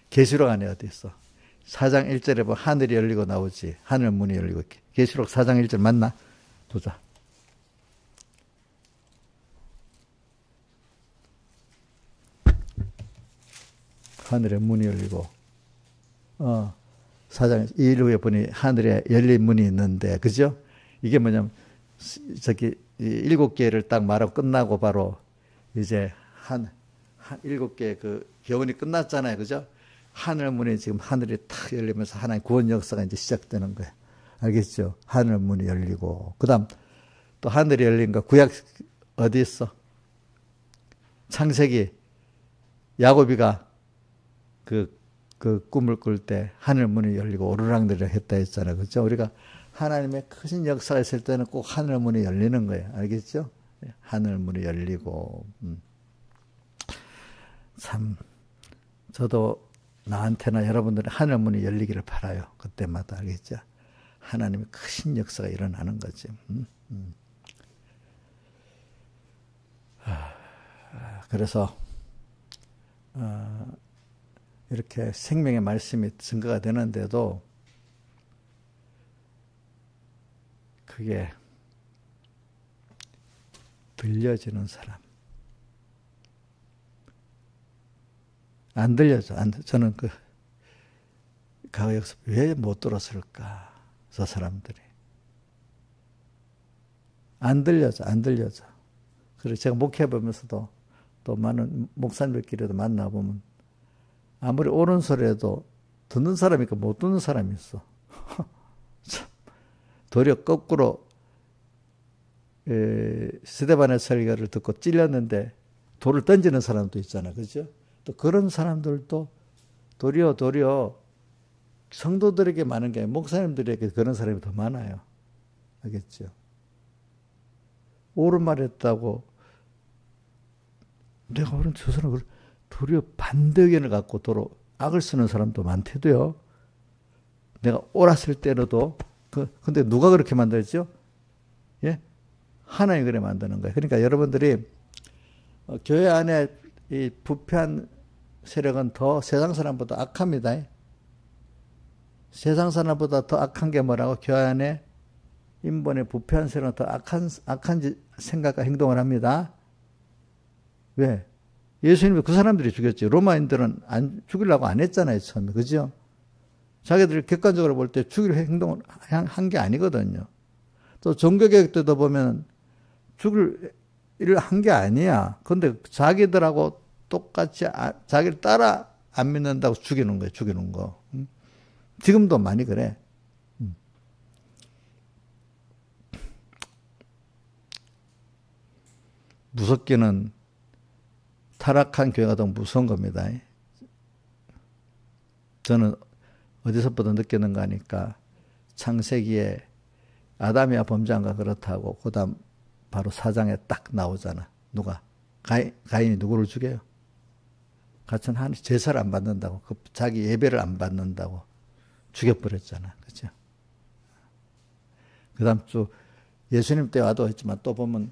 계시록 안에 어디 있어? 4장 1절에 보면 하늘이 열리고 나오지. 하늘 문이 열리고. 계시록 4장 1절 맞나? 보자. 하늘에 문이 열리고. 4장 2일 후에 보니 하늘에 열린 문이 있는데, 그죠? 이게 뭐냐면, 저기, 7개를 딱 말하고 끝나고 바로 이제 7개 교훈이 끝났잖아요. 그죠? 하늘 문이 지금 하늘이 탁 열리면서 하나의 구원 역사가 이제 시작되는 거예요. 알겠죠? 하늘 문이 열리고. 그 다음 또 하늘이 열린 거, 구약 어디 있어? 창세기, 야곱이가 그 꿈을 꿀 때 하늘 문이 열리고 오르락내리락 했다 했잖아요. 그죠? 우리가 하나님의 크신 역사가 있을 때는 꼭 하늘 문이 열리는 거예요. 알겠죠? 하늘 문이 열리고. 참, 저도 나한테나 여러분들의 하늘 문이 열리기를 바라요. 그때마다. 알겠죠? 하나님의 크신 역사가 일어나는 거지. 그래서 이렇게 생명의 말씀이 증거가 되는데도 그게 들려지는 사람. 안 들려져. 저는 여기서 왜 못 들었을까? 저 사람들이. 안 들려져. 그래서 제가 목회해보면서도 또 많은 목사님들끼리도 만나보면 아무리 옳은 소리해도 듣는 사람이 있고 못 듣는 사람이 있어. 참. 도리어 거꾸로 스데반의 설교를 듣고 찔렸는데 돌을 던지는 사람도 있잖아. 그죠? 또 그런 사람들도 도리어 성도들에게 많은 게 아니라 목사님들에게 그런 사람이 더 많아요. 알겠죠? 옳은 말 했다고 내가 옳은 저 사람을 도리어 반대 의견을 갖고 도로 악을 쓰는 사람도 많대도요. 내가 옳았을 때로도 근데 누가 그렇게 만들죠? 예? 하나님이 그래 만드는 거예요. 그러니까 여러분들이 교회 안에 이 부패한 세력은 더 세상 사람보다 악합니다. 세상 사람보다 더 악한 게 뭐라고? 교회 안에 인본의 부패한 세력은 더 악한 생각과 행동을 합니다. 왜? 예수님이 그 사람들이 죽였지. 로마인들은 죽이려고 안 했잖아요, 처음에. 그죠? 자기들이 객관적으로 볼 때 죽일 행동을 한 게 아니거든요. 또 종교개혁 때도 보면 죽일 일을 한 게 아니야. 근데 자기들하고 똑같이 자기를 따라 안 믿는다고 죽이는 거예요, 죽이는 거. 지금도 많이 그래. 무섭기는 타락한 교회가 더 무서운 겁니다. 저는 어디서부터 느끼는가 하니까 창세기에 아담이야 범죄한가 그렇다고 그 다음 바로 4장에 딱 나오잖아. 누가? 가인이 누구를 죽여요? 같은 하나님 제사를 안 받는다고, 자기 예배를 안 받는다고 죽여버렸잖아. 그죠? 그 다음 주 예수님 때 와도 했지만 또 보면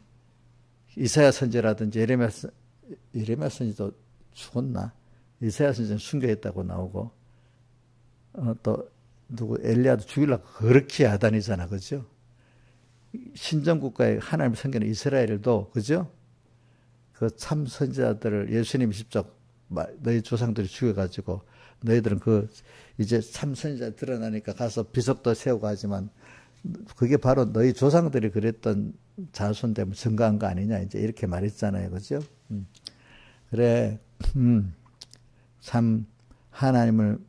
이사야 선지라든지 예레미야 선지도 죽었나? 이사야 선지는 순교했다고 나오고, 또 누구 엘리야도 죽이려고 그렇게 야단이잖아. 그죠? 신정국가의 하나님을 섬기는 이스라엘도, 그죠? 그 참 선지자들을 예수님이 직접 너희 조상들이 죽여가지고 너희들은 이제 참 선지자 드러나니까 가서 비석도 세우고 하지만 그게 바로 너희 조상들이 그랬던 자손 때문에 증거한 거 아니냐 이제 이렇게 말했잖아요. 그죠? 그래. 참 하나님을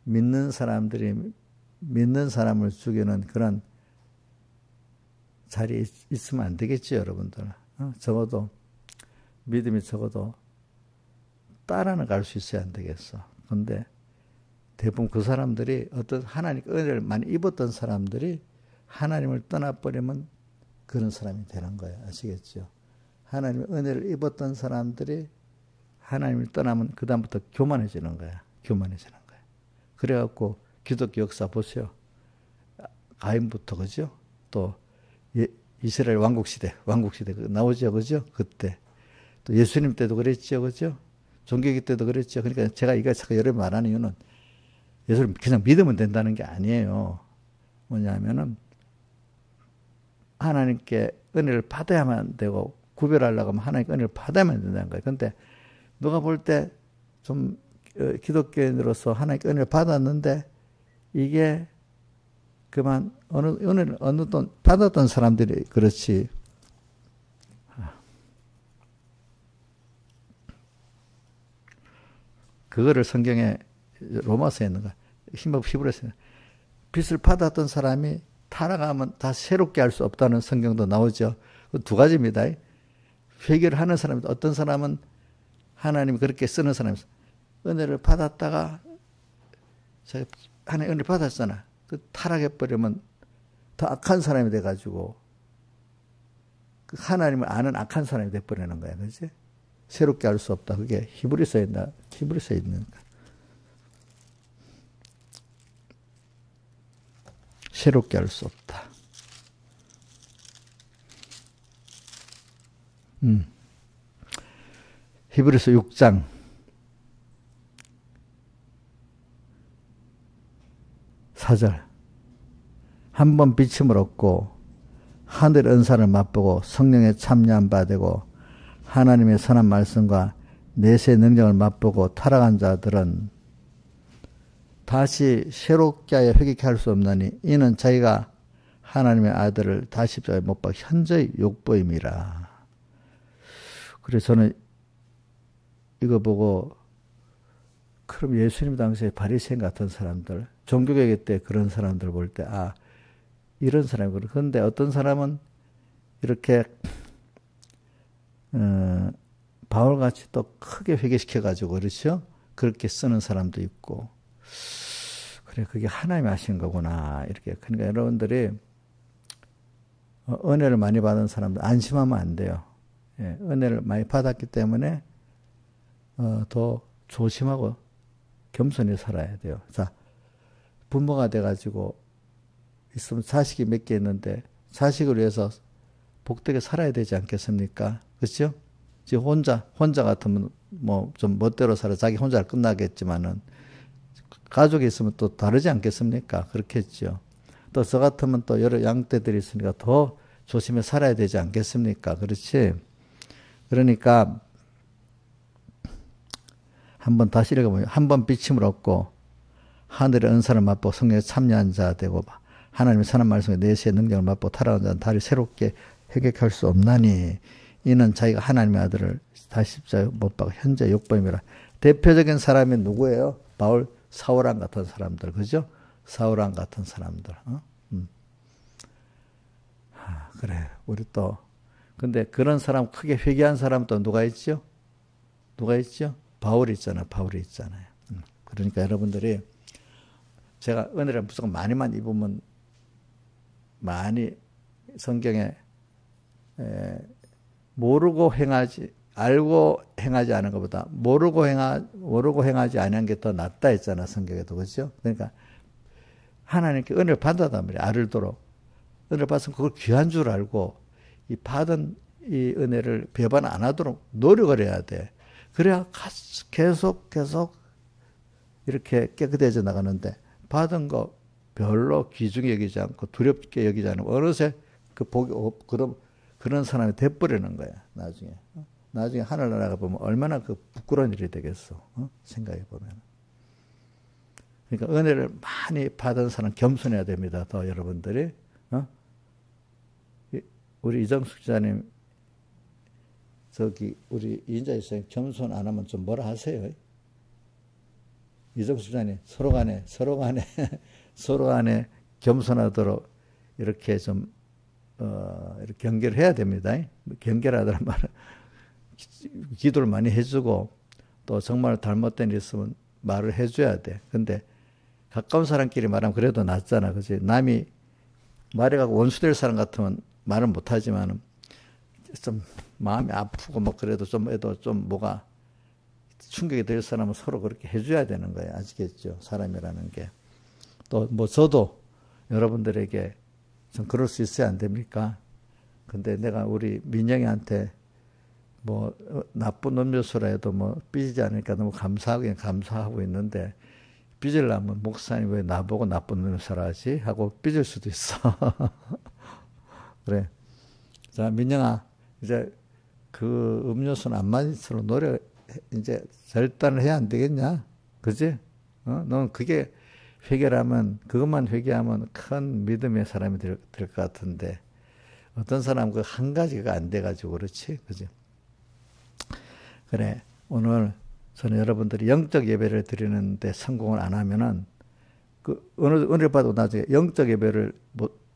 믿는 사람들이 믿는 사람을 죽이는 그런 자리에 있으면 안 되겠지, 여러분들. 적어도 믿음이 적어도 따라는 갈 수 있어야 안 되겠어. 근데 대부분 그 사람들이 어떤 하나님 은혜를 많이 입었던 사람들이 하나님을 떠나버리면 그런 사람이 되는 거예요. 아시겠죠? 하나님의 은혜를 입었던 사람들이 하나님을 떠나면 그 다음부터 교만해지는 거야. 교만해지는 거야. 그래갖고 기독교 역사 보세요. 가인부터, 그죠? 또 이스라엘 왕국시대 나오죠, 그죠? 그때 또 예수님 때도 그랬죠, 그죠? 종교기 때도 그랬죠. 그러니까 제가 이거 여러 번 말하는 이유는 예수님 그냥 믿으면 된다는 게 아니에요. 뭐냐면은 하나님께 은혜를 받아야만 되고 구별하려고 하면 하나님께 은혜를 받아야만 된다는 거예요. 근데 누가 볼 때 좀 기독교인으로서 하나님께 은혜를 받았는데 이게 그만 어느 돈 받았던 사람들이 그렇지. 그거를 성경에 로마서에 있는 거, 히브리서에 있는 빚을 받았던 사람이 타락하면 다 새롭게 할 수 없다는 성경도 나오죠. 그 두 가지입니다. 회개를 하는 사람이 어떤 사람은 하나님이 그렇게 쓰는 사람이 은혜를 받았다가 하나님 은혜를 받았잖아. 그 타락해버리면 더 악한 사람이 돼가지고 하나님을 아는 악한 사람이 돼버리는 거야. 그렇지? 새롭게 할 수 없다. 그게 히브리서에 있는 거. 새롭게 할 수 없다. 히브리서 6장 4절. 한 번 비침을 얻고 하늘의 은사를 맛보고 성령에 참여한 바 되고 하나님의 선한 말씀과 내세의 능력을 맛보고 타락한 자들은 다시 새롭게 하여 회개케 할 수 없나니 이는 자기가 하나님의 아들을 다시 십자가에 못 박아 현저히 욕보임이라. 그래서 저는 이거 보고 그럼 예수님 당시에 바리새인 같은 사람들, 종교개혁 때 그런 사람들 볼 때 이런 사람이구나. 그런데 어떤 사람은 이렇게 바울같이 또 크게 회개시켜가지고 그렇죠? 그렇게 쓰는 사람도 있고 그래 그게 하나님이 하신 거구나 이렇게. 그러니까 여러분들이 은혜를 많이 받은 사람들 안심하면 안 돼요. 예, 은혜를 많이 받았기 때문에 더 조심하고 겸손히 살아야 돼요. 자, 부모가 돼가지고 있으면 자식이 몇 개 있는데 자식을 위해서 복되게 살아야 되지 않겠습니까? 그렇죠? 지금 혼자 같으면 뭐 좀 멋대로 살아 자기 혼자 끝나겠지만은 가족이 있으면 또 다르지 않겠습니까? 그렇겠죠. 또 저 같으면 또 여러 양떼들이 있으니까 더 조심해 살아야 되지 않겠습니까? 그렇지? 그러니까 한번 다시 읽어보면 한 번 비침을 얻고 하늘의 은사를 맛보고 성령에 참여한 자 되고 하나님의 선한 말씀에 내세의 능력을 맛보고 타락한 자는 다시 새롭게 회개할 수 없나니 이는 자기가 하나님의 아들을 다시 십자가에 못 박아 현재 욕보임이라. 대표적인 사람이 누구예요? 바울, 사울왕 같은 사람들, 그죠? 사울왕 같은 사람들. 그래, 우리 또 근데 그런 사람 크게 회개한 사람 또 누가 있죠? 누가 있죠? 바울이 있잖아요. 바울이 있잖아요. 그러니까 여러분들이 제가 은혜를 무조건 많이만 입으면 많이 성경에 모르고 행하지 알고 행하지 않은 것보다 모르고 행하지 않은 게 더 낫다 했잖아 성경에도. 그렇죠? 그러니까 하나님께 은혜를 받았단 말이에요. 알도록 은혜를 받으면 그걸 귀한 줄 알고 이 받은 이 은혜를 배반 안 하도록 노력을 해야 돼. 그래야 계속 이렇게 깨끗해져 나가는데 받은 거 별로 귀중히 여기지 않고 두렵게 여기지 않으면 어느새 그 복이 그런 사람이 돼버리는 거야. 나중에 하늘나라가 보면 얼마나 그 부끄러운 일이 되겠어. 생각해 보면. 그러니까 은혜를 많이 받은 사람 겸손해야 됩니다. 더 여러분들이. 우리 이정숙 지사님 우리 이인자 지사님 겸손 안 하면 좀 뭐라 하세요? 이정숙 지사님 서로 간에 겸손하도록 이렇게 좀 이렇게 경계를 해야 됩니다. 경계라는 말은 기도를 많이 해주고 또 정말 잘못된 일 있으면 말을 해줘야 돼. 근데 가까운 사람끼리 말하면 그래도 낫잖아. 그치? 남이 말해가고 원수될 사람 같으면 말은 못하지만 좀 마음이 아프고 뭐 그래도 좀 뭐가 충격이 될 사람은 서로 그렇게 해줘야 되는 거예요. 아시겠죠? 사람이라는 게. 또 뭐 저도 여러분들에게 좀 그럴 수 있어야 안 됩니까? 근데 내가 우리 민영이한테 뭐 나쁜 음료수라 해도 뭐 삐지지 않으니까 너무 감사하고 있는데 삐질라면 목사님 왜 나보고 나쁜 음료수라 하지? 하고 삐질 수도 있어. 그래. 자, 민영아, 이제 그 음료수는 안 마시도록 이제 절단을 해야 안 되겠냐? 그지? 넌 그게 그것만 회개하면 큰 믿음의 사람이 될 것 같은데, 어떤 사람은 그 한 가지가 안 돼가지고 그렇지? 그지? 그래. 오늘 저는 여러분들이 영적 예배를 드리는데 성공을 안 하면은, 은혜를 받고 나중에 영적 예배를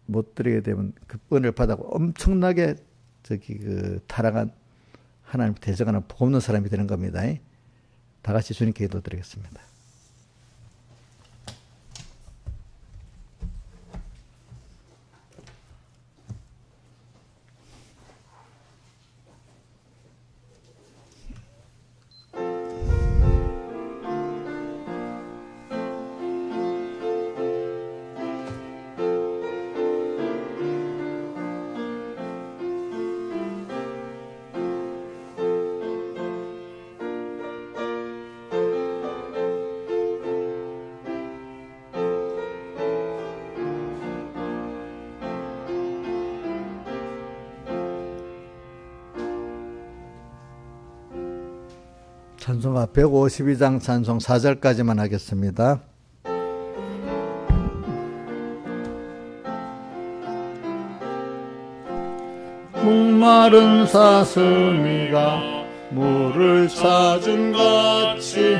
못 드리게 되면 그 은혜를 받아고 엄청나게 타락한 하나님 대적하는 복 없는 사람이 되는 겁니다. 다 같이 주님께 기도드리겠습니다. 찬송가 152장 찬송 4절까지만 하겠습니다. 목마른 사슴이가 물을 찾은 같이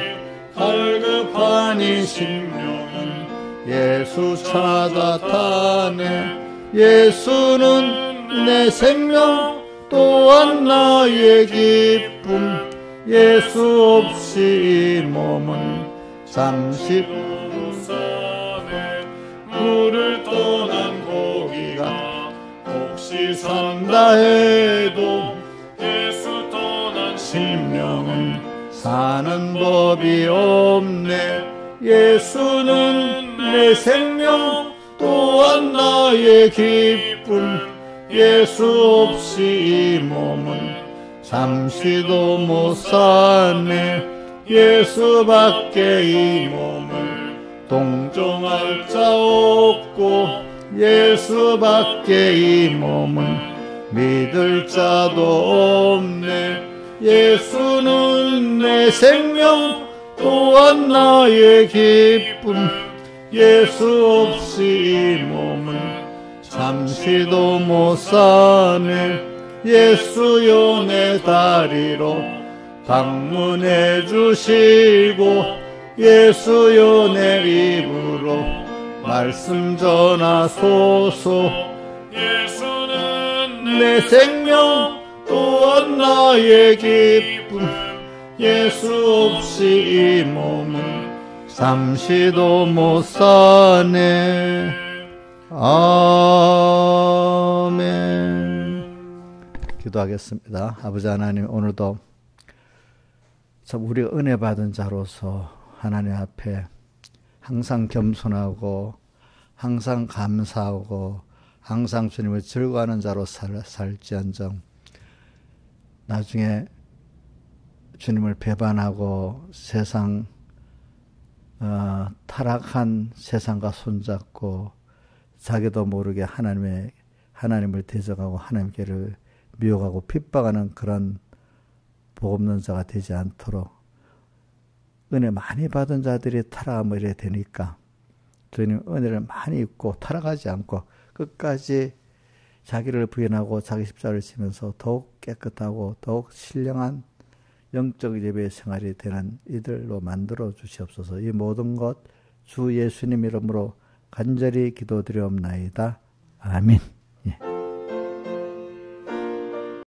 갈급한 이 심령은 예수 찾아 타네. 예수는 내 생명 또한 나의 기쁨. 예수 없이 이 몸은 잠시 부산에 물을 떠난 고기가 혹시 산다 해도 예수 떠난 심령은 사는 법이 없네. 예수는 내 생명 또한 나의 기쁨. 예수 없이 이 몸은 잠시도 못 사네. 예수밖에 이 몸을 동정할 자 없고 예수밖에 이 몸은 믿을 자도 없네. 예수는 내 생명 또한 나의 기쁨. 예수 없이 이 몸은 잠시도 못 사네. 예수여 내 다리로 방문해 주시고 예수여 내 입으로 말씀 전하소서. 예수는 내 생명 또한 나의 기쁨. 예수 없이 이 몸은 잠시도 못 사네. 아멘. 기도하겠습니다. 아버지 하나님, 오늘도 참 우리가 은혜 받은 자로서 하나님 앞에 항상 겸손하고 항상 감사하고 항상 주님을 즐거워하는 자로 살지언정 나중에 주님을 배반하고 세상 타락한 세상과 손잡고 자기도 모르게 하나님을 대적하고 하나님께를 미혹하고 핍박하는 그런 복 없는 자가 되지 않도록 은혜 많이 받은 자들이 타락하면 이래 되니까 주님 은혜를 많이 입고 타락하지 않고 끝까지 자기를 부인하고 자기 십자가를 지면서 더욱 깨끗하고 더욱 신령한 영적 예배 생활이 되는 이들로 만들어 주시옵소서. 이 모든 것 주 예수님 이름으로 간절히 기도드리옵나이다. 아멘. 예.